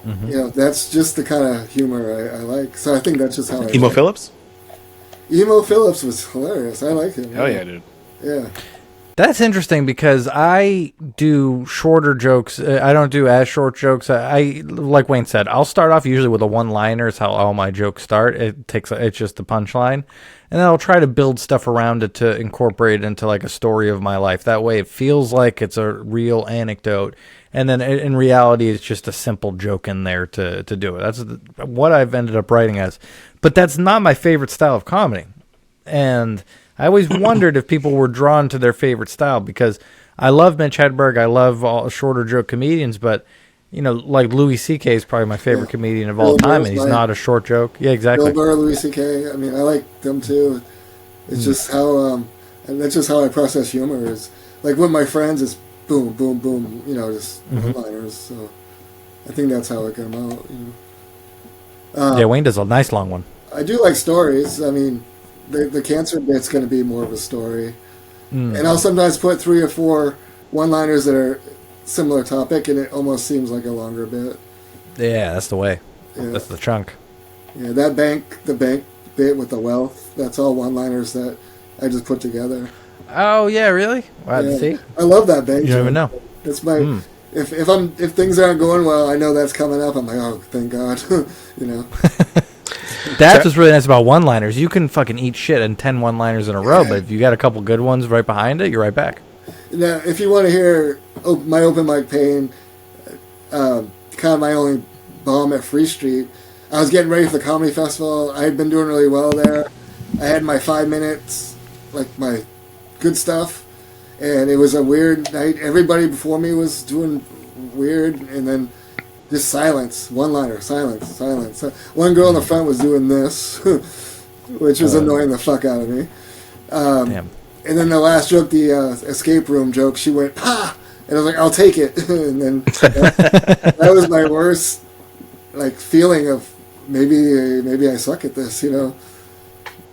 Mm-hmm. That's just the kind of humor I like. So I think that's just how I Emo write. Phillips? Emo Phillips was hilarious. I like him. Hell yeah, dude. Yeah. That's interesting because I do shorter jokes. I don't do as short jokes. I like Wayne said, I'll start off usually with a one-liner. Is how all my jokes start. It's just the punchline, and then I'll try to build stuff around it to incorporate it into like a story of my life. That way, it feels like it's a real anecdote, and then in reality, it's just a simple joke in there to do it. That's what I've ended up writing as. But that's not my favorite style of comedy, and I always wondered if people were drawn to their favorite style because I love Mitch Hedberg. I love all shorter joke comedians, but like Louis C.K. is probably my favorite comedian of all time, and he's not a short joke. Yeah, exactly. Bill Burr, Louis C.K. I mean, I like them too. It's just how, and that's just how I process humor. Is like with my friends, it's boom, boom, boom. Just one-liners. So I think that's how I get them out. Yeah, Wayne does a nice long one. I do like stories. I mean, the cancer bit's going to be more of a story. And I'll sometimes put 3 or 4 one-liners that are similar topic, and it almost seems like a longer bit. Yeah, that's the way. Yeah. That's the chunk. Yeah, the bank bit with the wealth, that's all one-liners that I just put together. Oh yeah, really? Wow, Yeah. see? I love that bank. You don't even joke. know. It's my if things aren't going well, I know that's coming up. I'm like, oh, thank God. That's what's really nice about one-liners. You can fucking eat shit in 10 one-liners in a row, but if you got a couple good ones right behind it, you're right back. Now, if you want to hear my open mic pain, kind of my only bomb at Free Street, I was getting ready for the comedy festival. I had been doing really well there. I had my 5 minutes, like my good stuff, and it was a weird night. Everybody before me was doing weird, and then just silence, one-liner, silence. One girl in the front was doing this, which was annoying the fuck out of me. Damn. And then the last joke, the escape room joke, she went, ha! And I was like, I'll take it. And then that was my worst like feeling of maybe I suck at this, you know.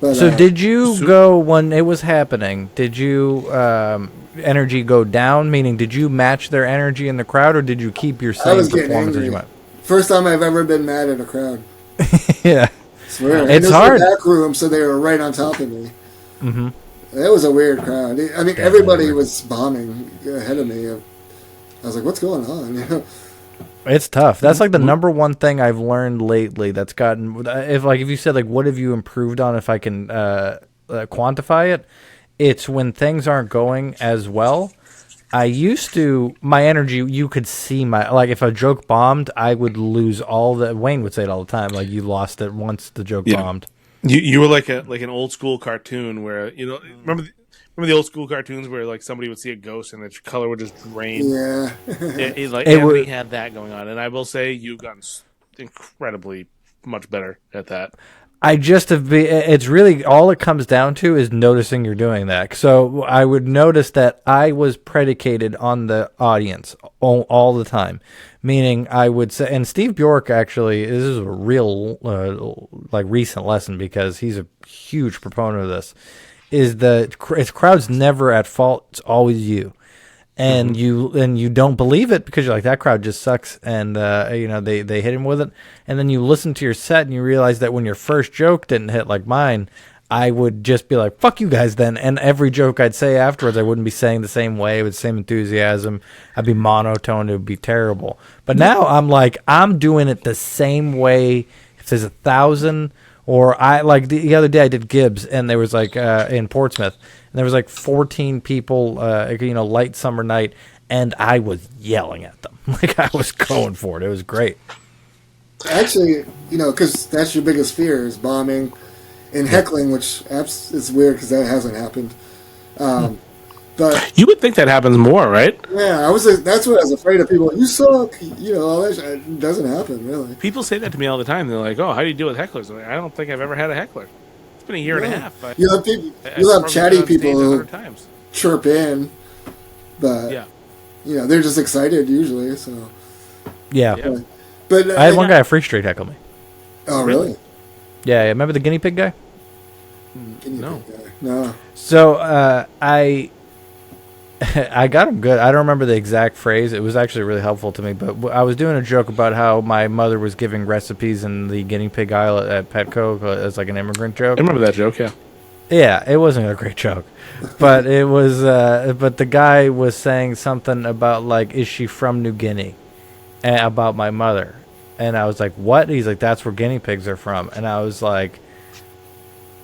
But, So did you go when it was happening? Did you energy go down? Meaning, did you match their energy in the crowd, or did you keep your I same was getting performance as angry. you went? First time I've ever been mad at a crowd. Yeah, I swear. And it's this hard. was a back room, so they were right on top of me. Mm-hmm. It was a weird crowd. I mean, everybody was bombing ahead of me. I was like, "What's going on?" You know. It's tough. That's like the number one thing I've learned lately. That's gotten if you said like what have you improved on, if I can quantify it, it's when things aren't going as well. I used to my energy. You could see my like if a joke bombed, I would lose all the. Wayne would say it all the time. Like you lost it once the joke bombed. You were like an old school cartoon where remember the old school cartoons where like somebody would see a ghost and the color would just drain. Yeah. Everything had that going on, and I will say you've gotten incredibly much better at that. I just have been, it's really all it comes down to is noticing you're doing that. So I would notice that I was predicated on the audience all the time, meaning I would say, and Steve Bjork actually, this is a real like recent lesson because he's a huge proponent of this, is it's crowd's never at fault. It's always you. And you don't believe it because you're like, that crowd just sucks, and they hit him with it, and then you listen to your set and you realize that when your first joke didn't hit like mine, I would just be like, fuck you guys then, and every joke I'd say afterwards I wouldn't be saying the same way with the same enthusiasm. I'd be monotone. It would be terrible. But now I'm like, I'm doing it the same way. If there's 1,000, or I like the other day I did Gibbs, and there was like in Portsmouth, and there was like 14 people, light summer night, and I was yelling at them. Like I was going for it. It was great. Actually, because that's your biggest fear is bombing and heckling, which is weird because that hasn't happened. But You would think that happens more, right? yeah, that's what I was afraid of. People, you suck. All that shit. It doesn't happen really. People say that to me all the time. They're like, "Oh, how do you deal with hecklers?" I'm like, I don't think I've ever had a heckler. It's been a year and a half. You'll have people. You'll have chatty people who times. chirp in, but they're just excited usually. So Yeah. but I had one guy at Free Street heckle me. Oh really? Yeah. Remember the guinea pig guy? No. So I got him good. I don't remember the exact phrase. It was actually really helpful to me. But I was doing a joke about how my mother was giving recipes in the guinea pig aisle at Petco as like an immigrant joke. I remember that joke, yeah. Yeah, it wasn't a great joke, but it was. But the guy was saying something about like, is she from New Guinea? And about my mother, and I was like, what? He's like, that's where guinea pigs are from, and I was like,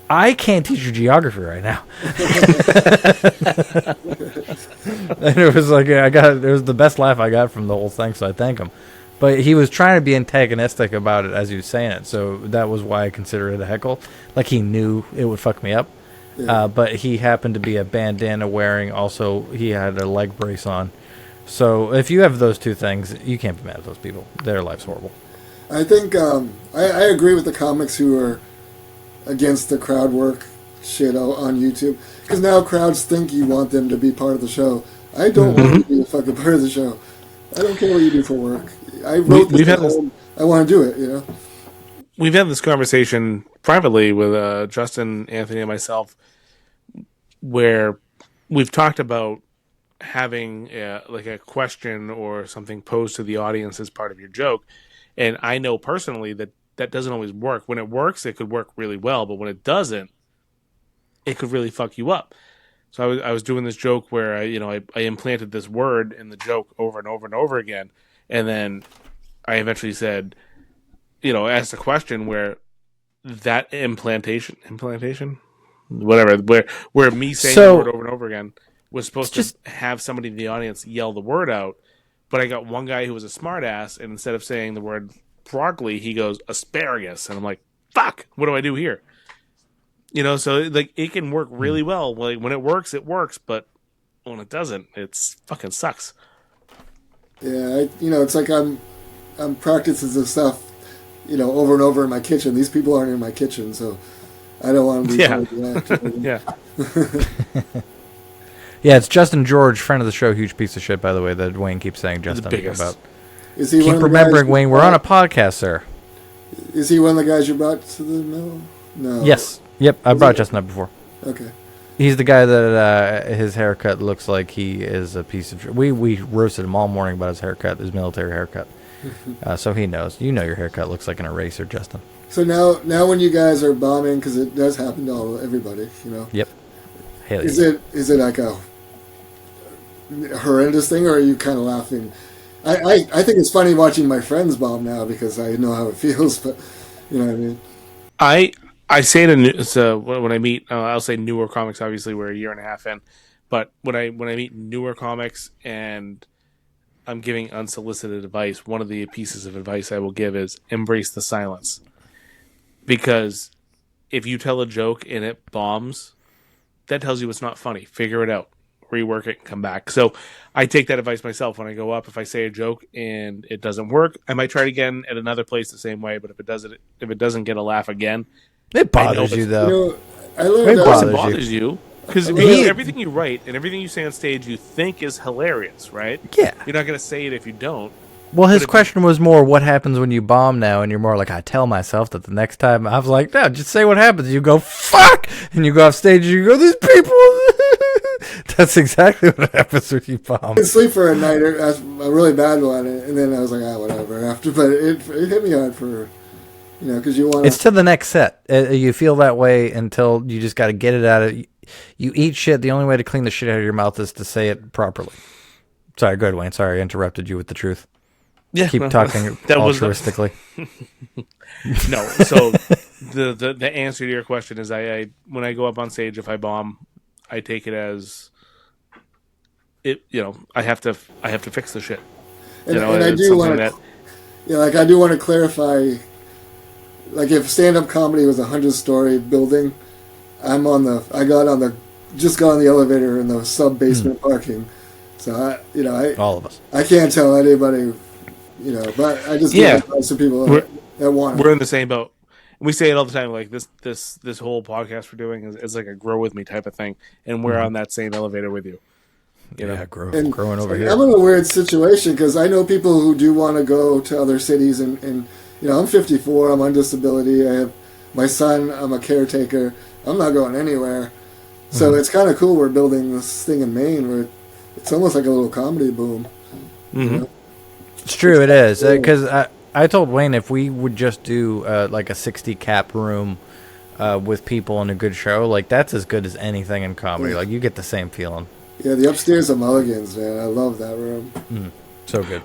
I can't teach you geography right now. And it was like, it was the best laugh I got from the whole thing, so I thank him. But he was trying to be antagonistic about it as he was saying it, so that was why I consider it a heckle. Like he knew it would fuck me up. Yeah. But he happened to be a bandana wearing, also he had a leg brace on. So if you have those two things, you can't be mad at those people. Their life's horrible. I think I agree with the comics who are against the crowd work shit on YouTube, because now crowds think you want them to be part of the show. I don't want you to be a fucking part of the show. I don't care what you do for work. I wrote this at home. I want to do it, We've had this conversation privately with Justin, Anthony, and myself, where we've talked about having like a question or something posed to the audience as part of your joke. And I know personally that doesn't always work. When it works, it could work really well, but when it doesn't, it could really fuck you up. So I was doing this joke where I implanted this word in the joke over and over and over again, and then I eventually said, asked a question where that implantation, whatever, where me saying the word over and over again was supposed to have somebody in the audience yell the word out, but I got one guy who was a smartass, and instead of saying the word broccoli, he goes asparagus, and I'm like, fuck, what do I do here? So like it can work really well. Like when it works, but when it doesn't, it's fucking sucks. Yeah, it's like I'm practicing this stuff, over and over in my kitchen. These people aren't in my kitchen, so I don't want to be part of that. Yeah. Yeah, it's Justin George, friend of the show, huge piece of shit, by the way, that Wayne keeps saying Justin biggest. about. Is he one Keep of the remembering, guys Wayne, we're on a podcast, sir. Is he one of the guys you brought to the mill? No. Yes. Yep, I brought he? Justin up before. Okay. He's the guy that his haircut looks like he is a piece of shit. We roasted him all morning about his haircut, his military haircut. So he knows. You know your haircut looks like an eraser, Justin. So now when you guys are bombing, because it does happen to everybody, you know. Yep. Hell Is yeah. it like a horrendous thing, or are you kind of laughing? I think it's funny watching my friends bomb now because I know how it feels, but you know what I mean. I say to so when I meet, I'll say newer comics. Obviously, we're a year and a half in, but when I meet newer comics and I'm giving unsolicited advice, one of the pieces of advice I will give is embrace the silence, because if you tell a joke and it bombs, that tells you it's not funny. Figure it out, rework it, and come back. So I take that advice myself when I go up. If I say a joke and it doesn't work, I might try it again at another place the same way. But if it doesn't get a laugh again, It bothers you, though. You know, I learned It of bothers course it you. bothers you. Because Yeah. everything you write and everything you say on stage you think is hilarious, right? Yeah. You're not going to say it if you don't. Well, his But if- question was more, what happens when you bomb now? And you're more like, I tell myself that the next time. I was like, no, just say what happens. You go, fuck! And you go off stage and you go, these people. That's exactly what happens when you bomb. I didn't sleep for a night, or a really bad one, and then I was like, whatever. After, but it hit me hard for, you know, because you want It's to the next set. You feel that way until you just got to get it out of you. Eat shit. The only way to clean the shit out of your mouth is to say it properly. Sorry, go ahead, Wayne. Sorry, I interrupted you with the truth. Yeah, Keep talking that was altruistically. No. So the answer to your question is I when I go up on stage, if I bomb, I take it as it. You know, I have to fix the shit. and, You know, and I it's do something want that. to, yeah, like I do want to clarify. Like if stand-up comedy was a 100-story building, I got on the elevator in the sub-basement parking. So All of us. I can't tell anybody, you know, but I just give advice to people that want We're it. in the same boat. We say it all the time. Like this whole podcast we're doing is like a grow with me type of thing, and we're on that same elevator with you. You know? Yeah, And growing over here. I'm in a weird situation because I know people who do want to go to other cities, and you know, I'm 54, I'm on disability, I have my son, I'm a caretaker, I'm not going anywhere. So it's kind of cool we're building this thing in Maine where it's almost like a little comedy boom. Mm-hmm. You know? It's true, it is. Because I told Wayne if we would just do like a 60 cap room with people and a good show, like that's as good as anything in comedy. Like you get the same feeling. Yeah, the upstairs of Mulligan's, man, I love that room. So good.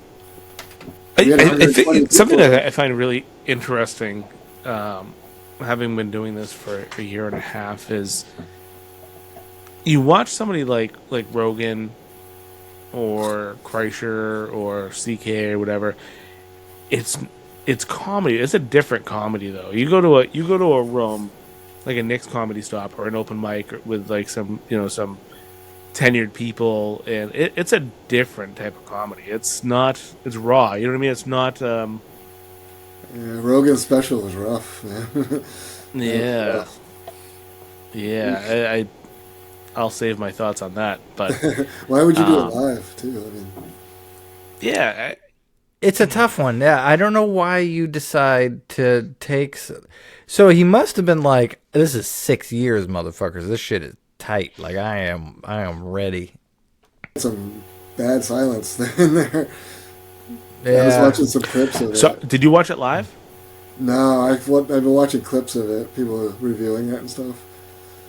I Yeah, think 120 it's something people. that I find really interesting, having been doing this for a year and a half, is you watch somebody like Rogan or Kreischer or CK or whatever. It's comedy. It's a different comedy though. You go to a room like a Nick's Comedy Stop or an open mic with like some tenured people, and it's a different type of comedy. It's raw. You know what I mean? It's not. Yeah, Rogan's special was rough, man. Yeah. Yeah. I'll save my thoughts on that, but Why would you do it live, too? I mean, yeah. It's a tough one. Yeah, I don't know why you decide to take. So he must have been like, "This is 6 years, motherfuckers. This shit is tight. Like I am ready." some bad silence in there. I was Yeah. watching some clips of it. So, did you watch it live? No, I've been watching clips of it, people reviewing it and stuff.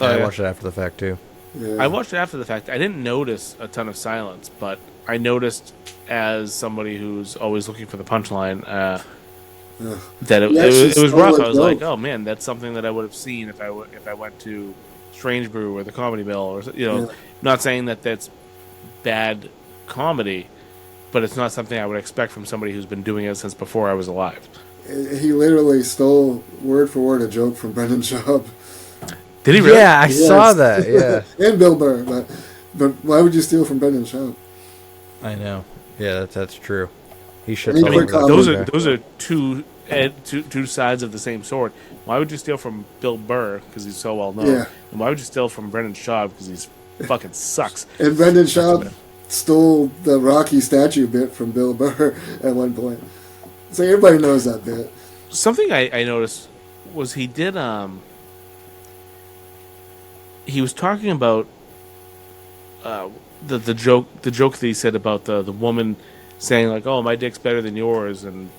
I yeah. watched it after the fact too. Yeah. I watched it after the fact. I didn't notice a ton of silence, but I noticed as somebody who's always looking for the punchline that He actually it was stole rough. a I was like, joke. oh man, that's something that I would have seen if I went to Strange Brew or the Comedy Mill, or Yeah. not saying that that's bad comedy, but it's not something I would expect from somebody who's been doing it since before I was alive. He literally stole word for word a joke from Brendan Schaub. Did he really? Yeah, I Yes. saw that. Yeah, And Bill Burr, but why would you steal from Brendan Schaub? I know. Yeah, that's true. He should. I mean, all quick over that. comment. Those are two sides of the same sword. Why would you steal from Bill Burr because he's so well known? Yeah. And why would you steal from Brendan Schaub because he's fucking sucks. And Brendan Schaub stole the Rocky statue bit from Bill Burr at one point. So everybody knows that bit. Something I noticed was he did he was talking about the joke that he said about the woman saying like, "Oh, my dick's better than yours," and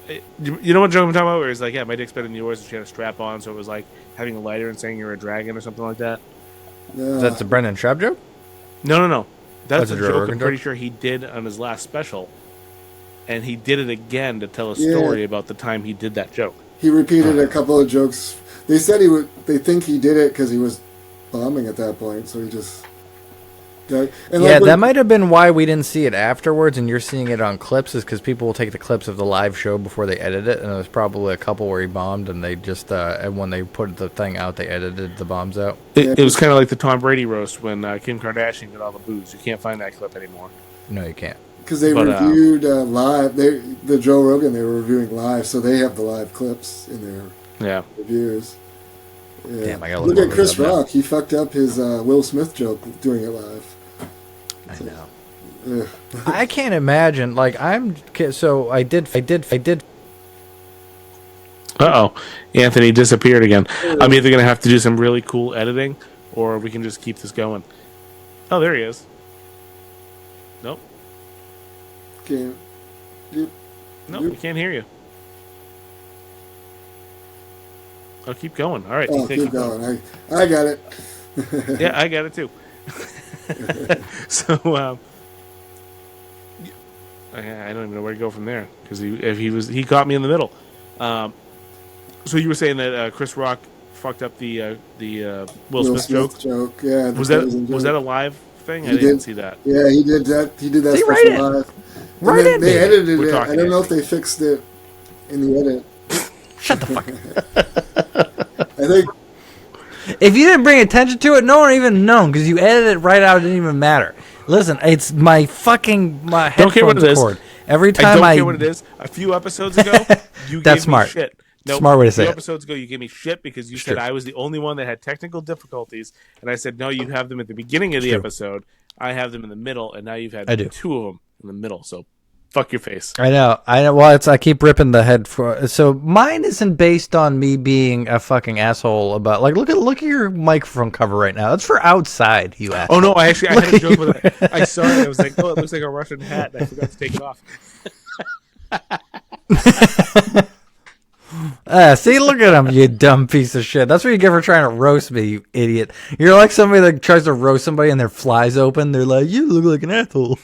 you know what joke I'm talking about? Where he's like, "Yeah, my dick's better than yours," and she had a strap on, so it was like having a lighter and saying you're a dragon or something like that. That's a Brendan Schaub joke? No. That's a Joe joke Rogan I'm pretty sure he did on his last special, and he did it again to tell a story about the time he did that joke. He repeated a couple of jokes. They said they think he did it because he was bombing at that point, so he just. That might have been why we didn't see it afterwards, and you're seeing it on clips, is because people will take the clips of the live show before they edit it, and there was probably a couple where he bombed, and they just, and when they put the thing out, they edited the bombs out. It was kind of like the Tom Brady roast when Kim Kardashian did all the booze. You can't find that clip anymore. No, you can't. Because they reviewed live, the Joe Rogan, they were reviewing live, so they have the live clips in their reviews. Yeah. Damn, I gotta look at Chris Rock. He fucked up his Will Smith joke doing it live. I know. I can't imagine. Like I did. Anthony disappeared again. I'm either gonna have to do some really cool editing, or we can just keep this going. Oh, there he is. Nope. Nope, we can't hear you. Oh, keep going. All right. Oh, keep going. I got it. Yeah, I got it too. So, I don't even know where to go from there because he caught me in the middle. So you were saying that Chris Rock fucked up the Will Smith joke? Yeah. Was that a live thing? I didn't see that. Yeah, he did that. He did that special live. Right in. They edited it. I don't know if they fixed it in the edit. Shut the fuck up. I think. If you didn't bring attention to it, no one even known because you edited it right out. It didn't even matter. Listen, it's my headphones don't care what it cord. Is. Every time I don't care what it is. A few episodes ago, you that's gave me smart. shit. No, smart way to say it. A few episodes ago, you gave me shit because you said I was the only one that had technical difficulties, and I said no, you have them at the beginning of the episode. I have them in the middle, and now you've had two of them in the middle. So. Fuck your face. I know. Well, I keep ripping the head for. So mine isn't based on me being a fucking asshole about. Like, look at your microphone cover right now. That's for outside, you asshole. Oh no! I had a joke with it. I saw it. I was like, oh, it looks like a Russian hat. And I forgot to take it off. See, look at him, you dumb piece of shit. That's what you get for trying to roast me, you idiot. You're like somebody that tries to roast somebody and their flies open. They're like, you look like an asshole.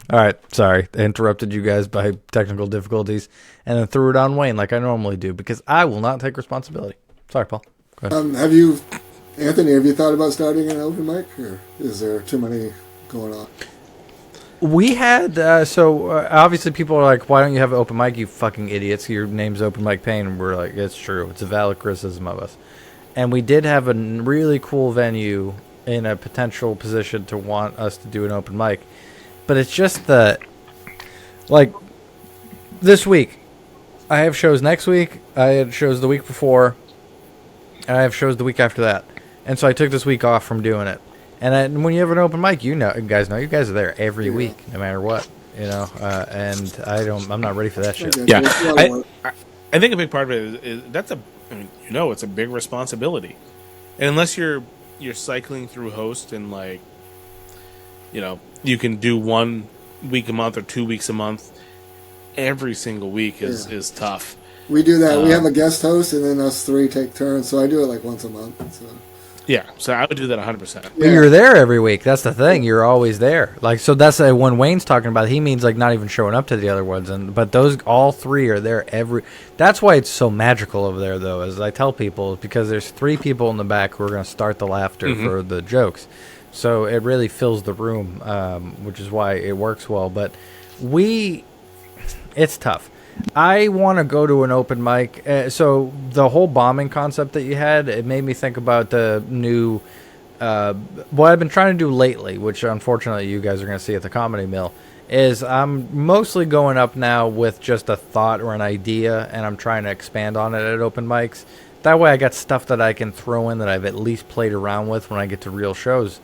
All right, sorry. I interrupted you guys by technical difficulties and then threw it on Wayne like I normally do because I will not take responsibility. Sorry, Paul. Go ahead. Anthony, have you thought about starting an open mic, or is there too many going on? We had, obviously people are like, why don't you have an open mic, you fucking idiots? Your name's Open Mic Payne. And we're like, it's true. It's a valid criticism of us. And we did have a really cool venue in a potential position to want us to do an open mic. But it's just that, like, this week, I have shows next week, I had shows the week before, and I have shows the week after that. And so I took this week off from doing it. And when you have an open mic, you guys are there every week, no matter what, and I'm not ready for that shit. Yeah, I think a big part of it is it's a big responsibility. And unless you're cycling through host and like, you can do 1 week a month or 2 weeks a month. Every single week is tough. We do that. We have a guest host, and then us three take turns. So I do it like once a month. So. Yeah, so I would do that 100%. But you're there every week. That's the thing. You're always there. Like, so that's when Wayne's talking about it, he means like not even showing up to the other ones. But those all three are there every. That's why it's so magical over there, though. As I tell people, because there's 3 people in the back who are going to start the laughter for the jokes. So it really fills the room, which is why it works well. But it's tough. I want to go to an open mic. So the whole bombing concept that you had, it made me think about the new, what I've been trying to do lately, which unfortunately you guys are going to see at the Comedy Mill, is I'm mostly going up now with just a thought or an idea, and I'm trying to expand on it at open mics. that way I got stuff that I can throw in that I've at least played around with when I get to real shows.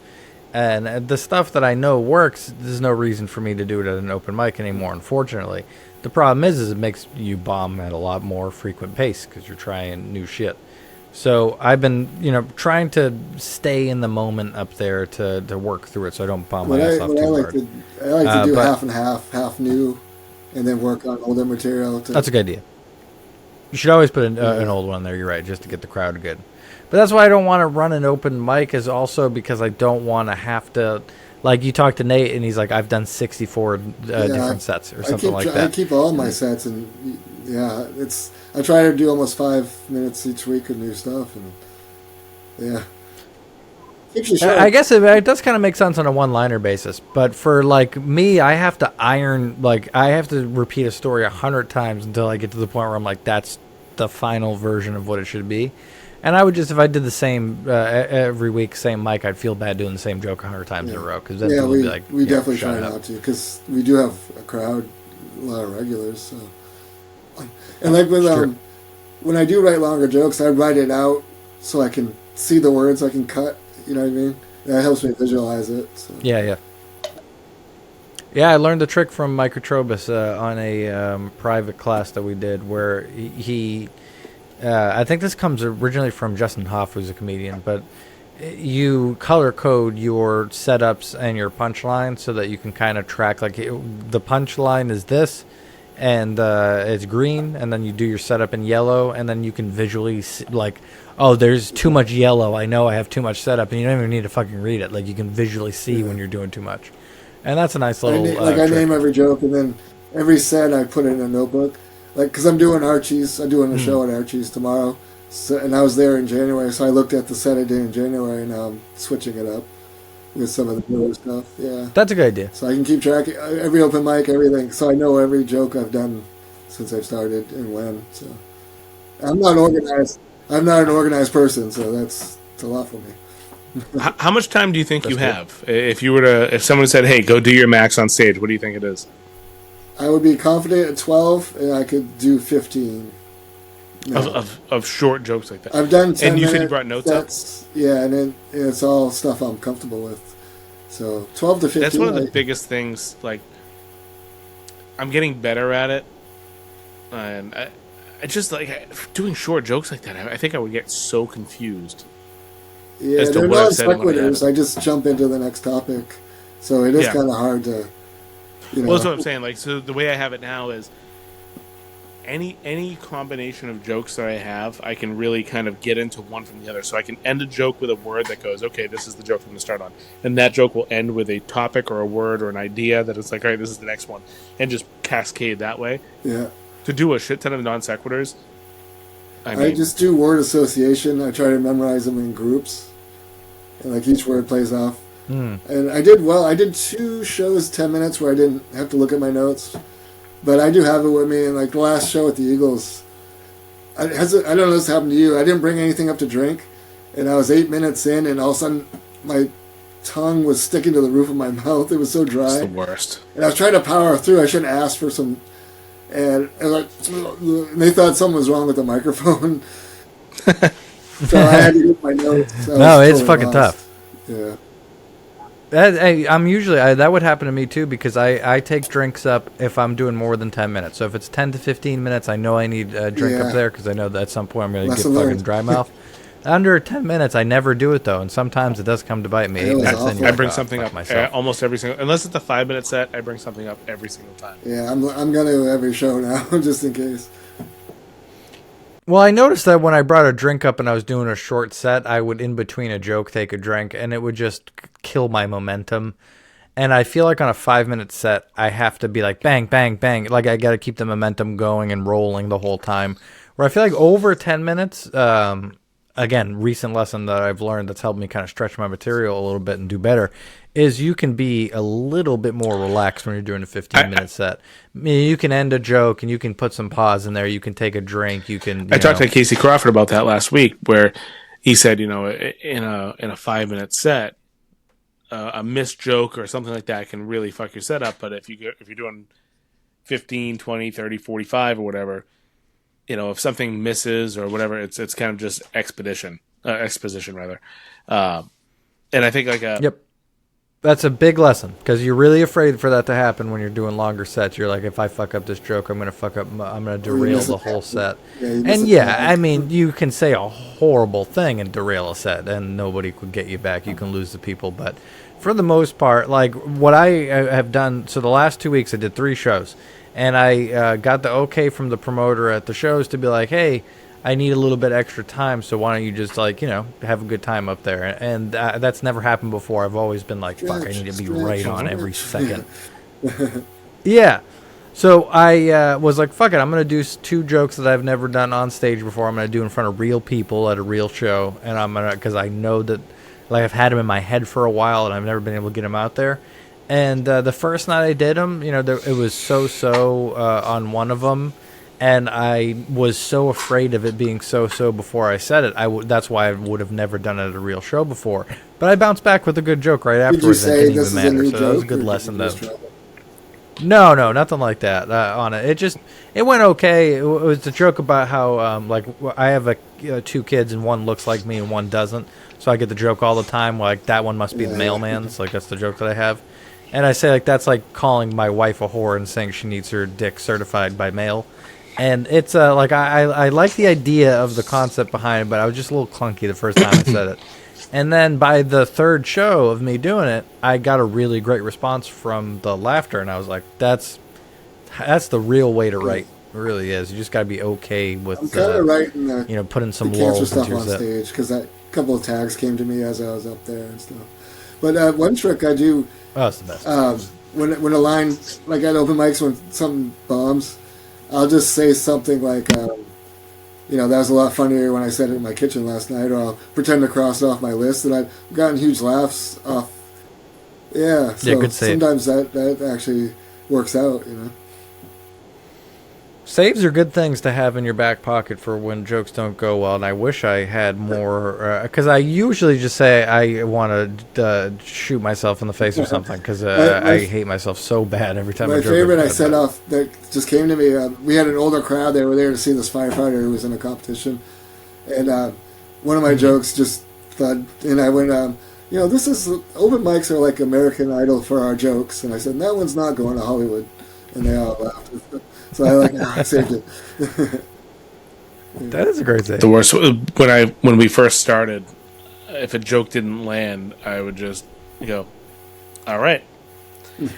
And the stuff that I know works, there's no reason for me to do it at an open mic anymore, unfortunately. The problem is it makes you bomb at a lot more frequent pace because you're trying new shit. So I've been, trying to stay in the moment up there to work through it so I don't bomb myself too hard. I like to do half and half new, and then work on older material. That's a good idea. You should always put an old one there, you're right, just to get the crowd good. But that's why I don't want to run an open mic, is also because I don't want to have to, like you talked to Nate and he's like, I've done 64 different sets or something like that. I keep all my sets, and I try to do almost 5 minutes each week of new stuff, and I guess it does kind of make sense on a one-liner basis, but for like me, I have to I have to repeat a story 100 times until I get to the point where I'm like, that's the final version of what it should be. And I would just, if I did the same every week, same mic, I'd feel bad doing the same joke 100 times in a row. Cause then people would be like, we definitely try not to, because we do have a crowd, a lot of regulars. So, and like with when I do write longer jokes, I write it out so I can see the words I can cut. You know what I mean? That helps me visualize it. So. Yeah. Yeah, I learned the trick from Mike Trobus on a private class that we did where he I think this comes originally from Justin Hoff, who's a comedian, but you color code your setups and your punchline so that you can kind of track, like the punchline is this, and it's green, and then you do your setup in yellow, and then you can visually see, like, oh, there's too much yellow, I know I have too much setup, and you don't even need to fucking read it. Like, you can visually see when you're doing too much. And that's a nice little I name every joke, and then every set I put it in a notebook. Like, because I'm doing Archie's, I'm doing a show at Archie's tomorrow, and I was there in January, so I looked at the set I did in January, and now I'm switching it up with some of the newer stuff. Yeah, that's a good idea. So I can keep track of every open mic, everything, so I know every joke I've done since I've started and when. So I'm not organized. I'm not an organized person, so it's a lot for me. How much time do you think you have? If someone said, "Hey, go do your max on stage," what do you think it is? I would be confident at 12, and I could do 15. Of short jokes like that. I've done 10 and you minutes, said you brought notes up? Yeah, and then it's all stuff I'm comfortable with. So 12 to 15. That's one of the biggest things. Like, I'm getting better at it, and I just like doing short jokes like that. I think I would get so confused. Yeah, they're not sequiturs. I just jump into the next topic, so it is kind of hard to. Well, that's what I'm saying. Like, so the way I have it now is any combination of jokes that I have, I can really kind of get into one from the other. So I can end a joke with a word that goes, okay, this is the joke I'm going to start on. And that joke will end with a topic or a word or an idea that it's like, all right, this is the next one. And just cascade that way. Yeah. To do a shit ton of non sequiturs. I just do word association. I try to memorize them in groups. And like each word plays off. And I did well. I did 2 shows, 10 minutes, where I didn't have to look at my notes. But I do have it with me. And like the last show at the Eagles, I don't know if this happened to you. I didn't bring anything up to drink. And I was 8 minutes in, and all of a sudden my tongue was sticking to the roof of my mouth. It was so dry. It's the worst. And I was trying to power through. I shouldn't ask for some. And they thought something was wrong with the microphone. So I had to get my notes. No, it's totally fucking tough. Yeah. I'm usually that would happen to me too, because I take drinks up if I'm doing more than 10 minutes. So if it's 10 to 15 minutes, I know I need a drink up there, because I know that at some point I'm going to get fucking dry mouth. Under 10 minutes, I never do it though, and sometimes it does come to bite me. I bring something up almost every single, unless it's a 5-minute set. I bring something up every single time. Yeah, I'm going to every show now, just in case. Well, I noticed that when I brought a drink up and I was doing a short set, I would, in between a joke, take a drink, and it would just kill my momentum. And I feel like on a 5-minute set, I have to be like, bang, bang, bang. Like, I got to keep the momentum going and rolling the whole time. Where I feel like over 10 minutes, again, recent lesson that I've learned that's helped me kind of stretch my material a little bit and do better, is you can be a little bit more relaxed when you're doing a 15-minute set. I mean, you can end a joke and you can put some pause in there. You can take a drink. You can. I talked to Casey Crawford about that last week, where he said, in a 5-minute set, a missed joke or something like that can really fuck your setup. But if you're doing 15, 20, 30, 45 or whatever, if something misses or whatever, it's kind of just exposition rather. And I think like Yep. That's a big lesson because you're really afraid for that to happen when you're doing longer sets. You're like, if I fuck up this joke, I'm gonna derail the whole set. And I mean, you can say a horrible thing and derail a set, and nobody could get you back. You can lose the people, but for the most part, like what I have done. So the last 2 weeks, I did 3 shows, and I got the okay from the promoter at the shows to be like, hey, I need a little bit extra time, so why don't you just have a good time up there? And that's never happened before. I've always been like, fuck, I need to be right on every second. Yeah. So I was like, fuck it, I'm going to do 2 jokes that I've never done on stage before. I'm going to do in front of real people at a real show, and I'm going to, because I know that, like, I've had them in my head for a while, and I've never been able to get them out there. And the first night I did them, it was so on one of them. And I was so afraid of it being so before I said it. That's why I would have never done it at a real show before. But I bounced back with a good joke right afterwards. Did you say this is a new so joke? That was a good lesson, though. No, nothing like that on it. It went okay. It was the joke about how I have 2 kids and one looks like me and one doesn't. So I get the joke all the time. Like, that one must be the mailman's. Like, that's the joke that I have. And I say, like, that's like calling my wife a whore and saying she needs her dick certified by mail. And it's like I like the idea of the concept behind it, but I was just a little clunky the first time I said it. And then by the 3rd show of me doing it, I got a really great response from the laughter, and I was like, that's the real way to write. It really is. You just got to be okay with I'm kind of writing putting some the cancer laurels stuff into on your set. stage because a couple of tags came to me as I was up there and stuff. But one trick I do, Oh, it's the best. when a line, like at open mics when something bombs, I'll just say something like, that was a lot funnier when I said it in my kitchen last night, or I'll pretend to cross it off my list, and I've gotten huge laughs off. Yeah, so good save. Sometimes that actually works out, Saves are good things to have in your back pocket for when jokes don't go well, and I wish I had more, because I usually just say I want to shoot myself in the face or something, because I hate myself so bad every time I joke. My favorite I set off that just came to me, we had an older crowd, they were there to see this firefighter who was in a competition, and one of my jokes just thud, and I went, this is, open mics are like American Idol for our jokes, and I said, that one's not going to Hollywood, and they all laughed. So I saved it. That is a great save. the worst when we first started, if a joke didn't land, I would just go, all right.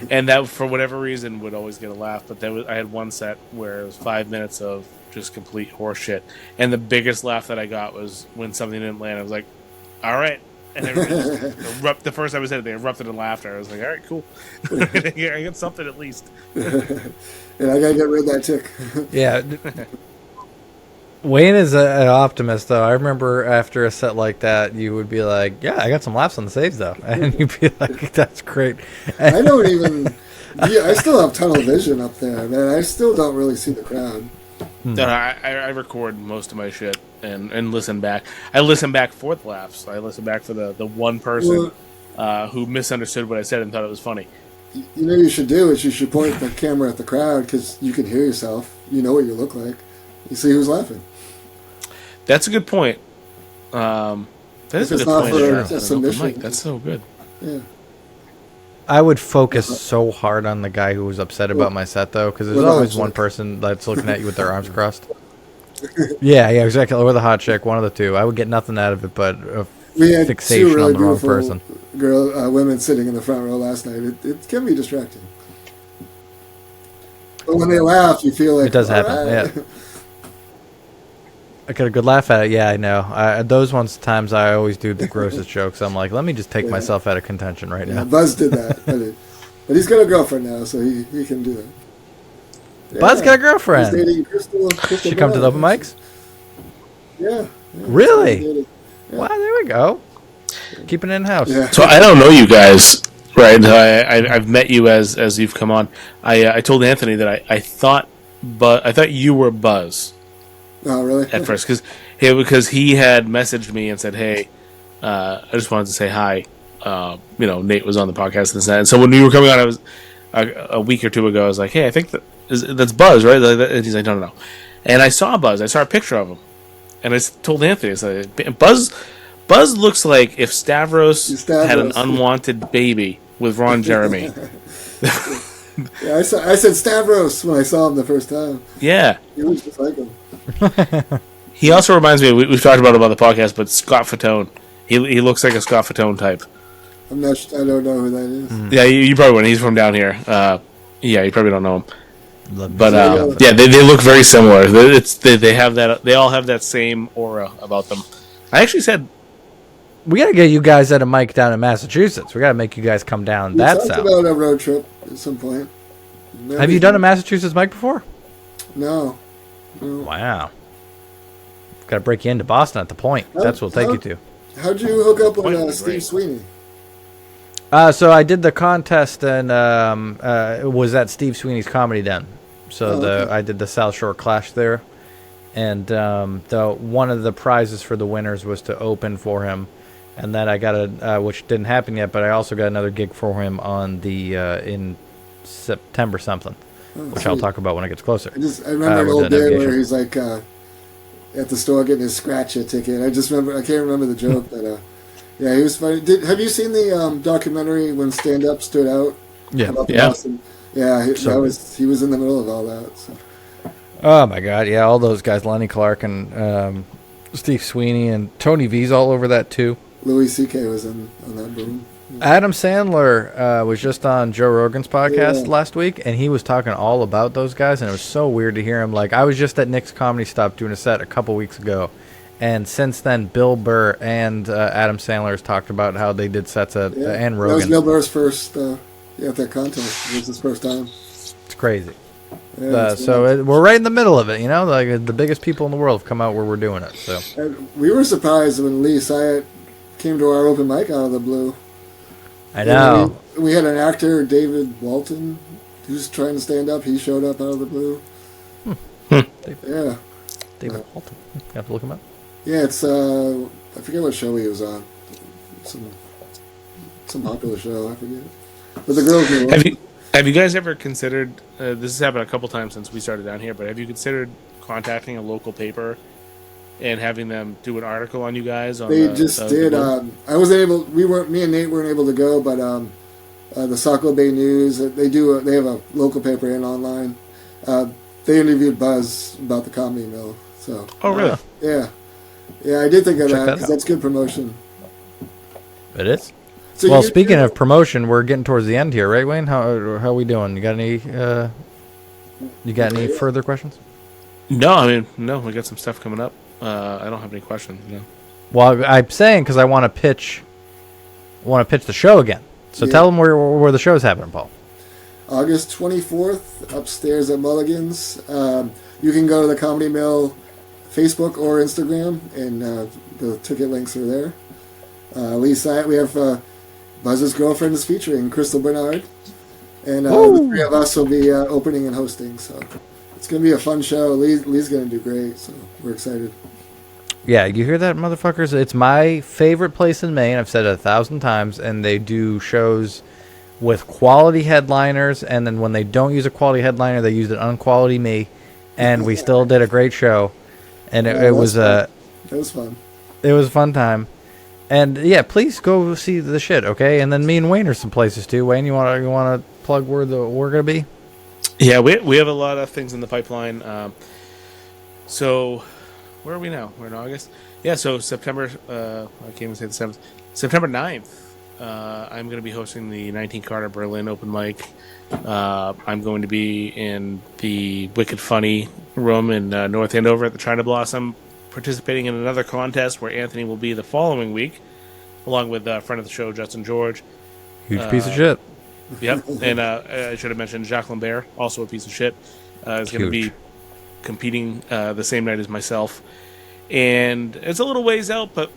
And that, for whatever reason, would always get a laugh. But I had one set where it was 5 minutes of just complete horseshit. And the biggest laugh that I got was when something didn't land. I was like, all right. And everybody just the first time I said it, they erupted in laughter. I was like, all right, cool. I get something at least. And I got to get rid of that tick. Yeah. Wayne is an optimist, though. I remember after a set like that, you would be like, yeah, I got some laughs on the saves, though. And you'd be like, that's great. I don't even... I still have tunnel vision up there, man. I still don't really see the crowd. No, I record most of my shit and listen back. I listen back for the laughs. I listen back for the one person who misunderstood what I said and thought it was funny. You know what you should do is you should point the camera at the crowd because you can hear yourself. You know what you look like. You see who's laughing. That's a good point. That is a good not point. for Sure. a submission. That's so good. Yeah. I would focus so hard on the guy who was upset about my set, though, because there's Or the always hot one chick. person that's looking at you with their arms crossed. Yeah, exactly. Or the hot chick, one of the two. I would get nothing out of it but a We had fixation two really on the wrong beautiful person. women sitting in the front row last night. It can be distracting. But when they laugh, you feel like... It does "All happen, right." yeah. I got a good laugh at it. Yeah, I know. Those times I always do the grossest jokes. I'm like, let me just take myself out of contention right Yeah, now. Buzz did that. But he's got a girlfriend now, so he can do that. Yeah. Buzz got a He's girlfriend. dating Crystal She come to the open Bell. mics? Yeah. Really? Yeah. Wow, there we go. Keeping it in-house. Yeah. So I don't know you guys, right? I've met you as you've come on. I told Anthony that I thought you were Buzz Oh, really? at first because he had messaged me and said, "Hey, I just wanted to say hi. Nate was on the podcast and that." And so when you were coming on, I was a week or two ago. I was like, "Hey, I think that's Buzz, right?" And he's like, "No." and I saw Buzz. I saw a picture of him, and I told Anthony, I said, Buzz looks like if Stavros had an unwanted baby with Ron Jeremy. Yeah, I said Stavros when I saw him the first time. Yeah. He looks just like him. He also reminds me, we've talked about him on the podcast, but Scott Fatone. He looks like a Scott Fatone type. I don't know who that is. Yeah, you probably wouldn't. He's from down here. Yeah, you probably don't know him. But yeah, they look very similar. They have that. They all have that same aura about them. I actually said we got to get you guys at a mic down in Massachusetts. We got to make you guys come down that south. We talked about a road trip at some point. Have you done a Massachusetts mic before? No. Wow. Got to break you into Boston at the point. That's what we'll take you to. How'd you hook up with Steve Sweeney? So I did the contest, and it was at Steve Sweeney's Comedy Den. So I did the South Shore Clash there, and one of the prizes for the winners was to open for him, and then I got which didn't happen yet, but I also got another gig for him on the in September something, which I'll talk about when it gets closer. I remember an old day where he's like at the store getting his scratch ticket. I can't remember the joke, but. Yeah, he was funny. Have you seen the documentary when Stand Up Stood Out? Yeah, Boston? Yeah. He was in the middle of all that. So. Oh my God, yeah, all those guys, Lenny Clark and Steve Sweeney and Tony V's all over that too. Louis C.K. was on that boom. Yeah. Adam Sandler was just on Joe Rogan's podcast last week, and he was talking all about those guys, and it was so weird to hear him. Like, I was just at Nick's Comedy Stop doing a set a couple weeks ago. And since then, Bill Burr and Adam Sandler has talked about how they did sets at and Rogan. That was Bill Burr's first at that contest. It was his first time. It's crazy. Yeah, we're right in the middle of it, you know. Like the biggest people in the world have come out where we're doing it. So and we were surprised when Lee Syatt came to our open mic out of the blue. I know. We had an actor, David Walton, who's trying to stand up. He showed up out of the blue. Yeah. David Walton. You have to look him up. Yeah, it's I forget what show he was on. Some popular show, I forget. But the girls knew. Have you guys ever considered? This has happened a couple times since we started down here. But have you considered contacting a local paper and having them do an article on you guys? They just did. I wasn't able. Me and Nate weren't able to go, but the Saco Bay News. They have a local paper and online. They interviewed Buzz about the Comedy Mill. So. Oh really? Yeah. Yeah, I did think of that because that's good promotion. It is. So speaking of promotion, we're getting towards the end here, right, Wayne? How are we doing? You got any further questions? No, I mean, no. We got some stuff coming up. I don't have any questions. No. Well, I'm saying because I want to pitch the show again. So tell them where the show's happening, Paul. August 24th, upstairs at Mulligan's. You can go to the Comedy Mill Facebook or Instagram, and the ticket links are there. Lisa, we have Buzz's girlfriend is featuring Crystal Bernard, and the three of us will be opening and hosting. So it's gonna be a fun show. Lee's gonna do great, so we're excited. Yeah, you hear that, motherfuckers? It's my favorite place in Maine. I've said it 1,000 times, and they do shows with quality headliners, and then when they don't use a quality headliner, they use an unquality me, and we still did a great show. And it was fun. It was a fun time. And yeah, please go see the shit, okay? And then me and Wayne are some places too. Wayne, you want to plug where we're gonna be? Yeah, we have a lot of things in the pipeline. So where are we now? We're in August. Yeah, so September. I can't even say the 7th. September 9th. I'm going to be hosting the 19 Carter Berlin open mic. I'm going to be in the Wicked Funny room in North Andover at the China Blossom, participating in another contest where Anthony will be the following week, along with a friend of the show, Justin George. Huge piece of shit. Yep, and I should have mentioned Jacques Lambert, also a piece of shit, is going to be competing the same night as myself. And it's a little ways out, but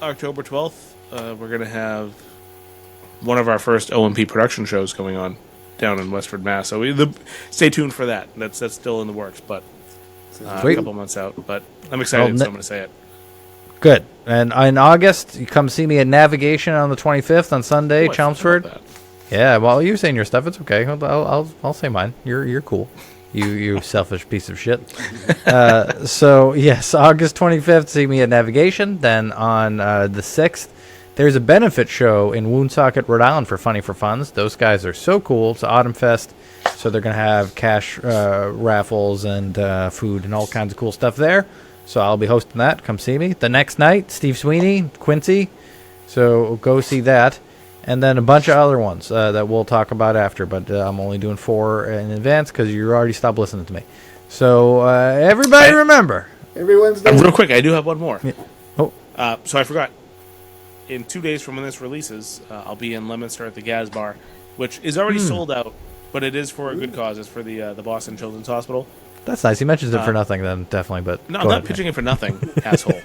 October 12th, we're going to have one of our first OMP production shows going on down in Westford, Mass. So stay tuned for that. That's still in the works, but a couple months out. But I'm excited, so I'm going to say it. Good. And in August, you come see me at Navigation on the 25th on Sunday, Chelmsford. Yeah, well, you're saying your stuff. It's okay. I'll say mine. You're cool. You selfish piece of shit. So, yes, August 25th, see me at Navigation. Then on the 6th, there's a benefit show in Woonsocket, Rhode Island for Funny for Funds. Those guys are so cool. It's Autumn Fest, so they're going to have cash raffles and food and all kinds of cool stuff there. So I'll be hosting that. Come see me. The next night, Steve Sweeney, Quincy. So go see that. And then a bunch of other ones that we'll talk about after. But I'm only doing 4 in advance because you already stopped listening to me. So everybody remember. Every Wednesday. Real quick, I do have one more. Yeah. Oh. So I forgot. In 2 days from when this releases, I'll be in Leominster at the Gaz Bar, which is already sold out, but it is for a good cause. It's for the Boston Children's Hospital. That's nice. He mentions it for nothing then, definitely. But no, I'm not pitching it for nothing, asshole.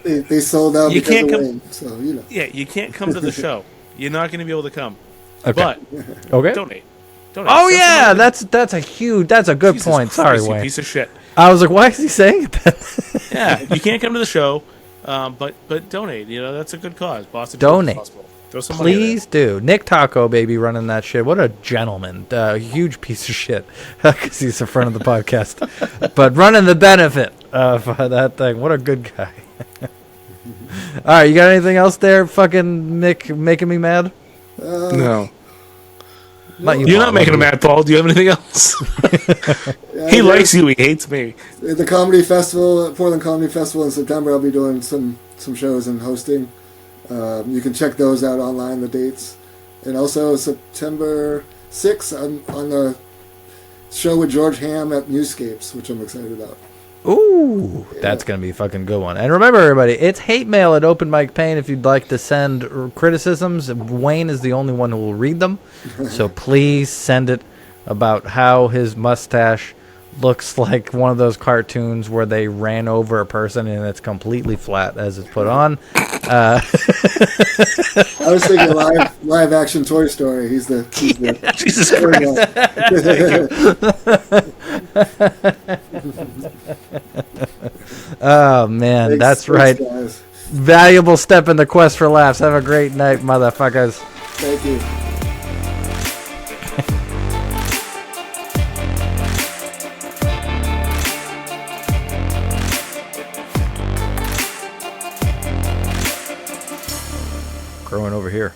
They sold out You because can't of come- Wayne, so you know. Yeah, you can't come to the show. You're not going to be able to come. Okay. But Okay. donate. Oh Send yeah, somebody- that's a good Jesus point. Christ, Sorry, you Wayne. piece of shit. I was like, why is he saying that? Yeah, you can't come to the show, but donate. You know, that's a good cause. Boston Donate. Children's Hospital. Throw some money in there. Please do. Nick Taco, baby, running that shit. What a gentleman. Huge piece of shit. Because he's a friend of the podcast. But running the benefit of that thing. What a good guy. All right, you got anything else there, fucking Mick, making me mad? No. Not you, You're Paul. not making him mad, Paul. Do you have anything else? He likes you. He hates me. At the Comedy Festival, Portland Comedy Festival in September, I'll be doing some shows and hosting. You can check those out online, the dates. And also September 6th, I'm on the show with George Ham at Newscapes, which I'm excited about. Ooh, that's going to be a fucking good one. And remember, everybody, it's hate mail at Open Mike Payne if you'd like to send criticisms. Wayne is the only one who will read them. So please send it about how his mustache looks like one of those cartoons where they ran over a person and it's completely flat as it's put on. I was thinking live action Toy Story. He's the Jesus Christ. Oh, man, that's right. Guys. Valuable step in the quest for laughs. Have a great night, motherfuckers. Thank you. Growing over here.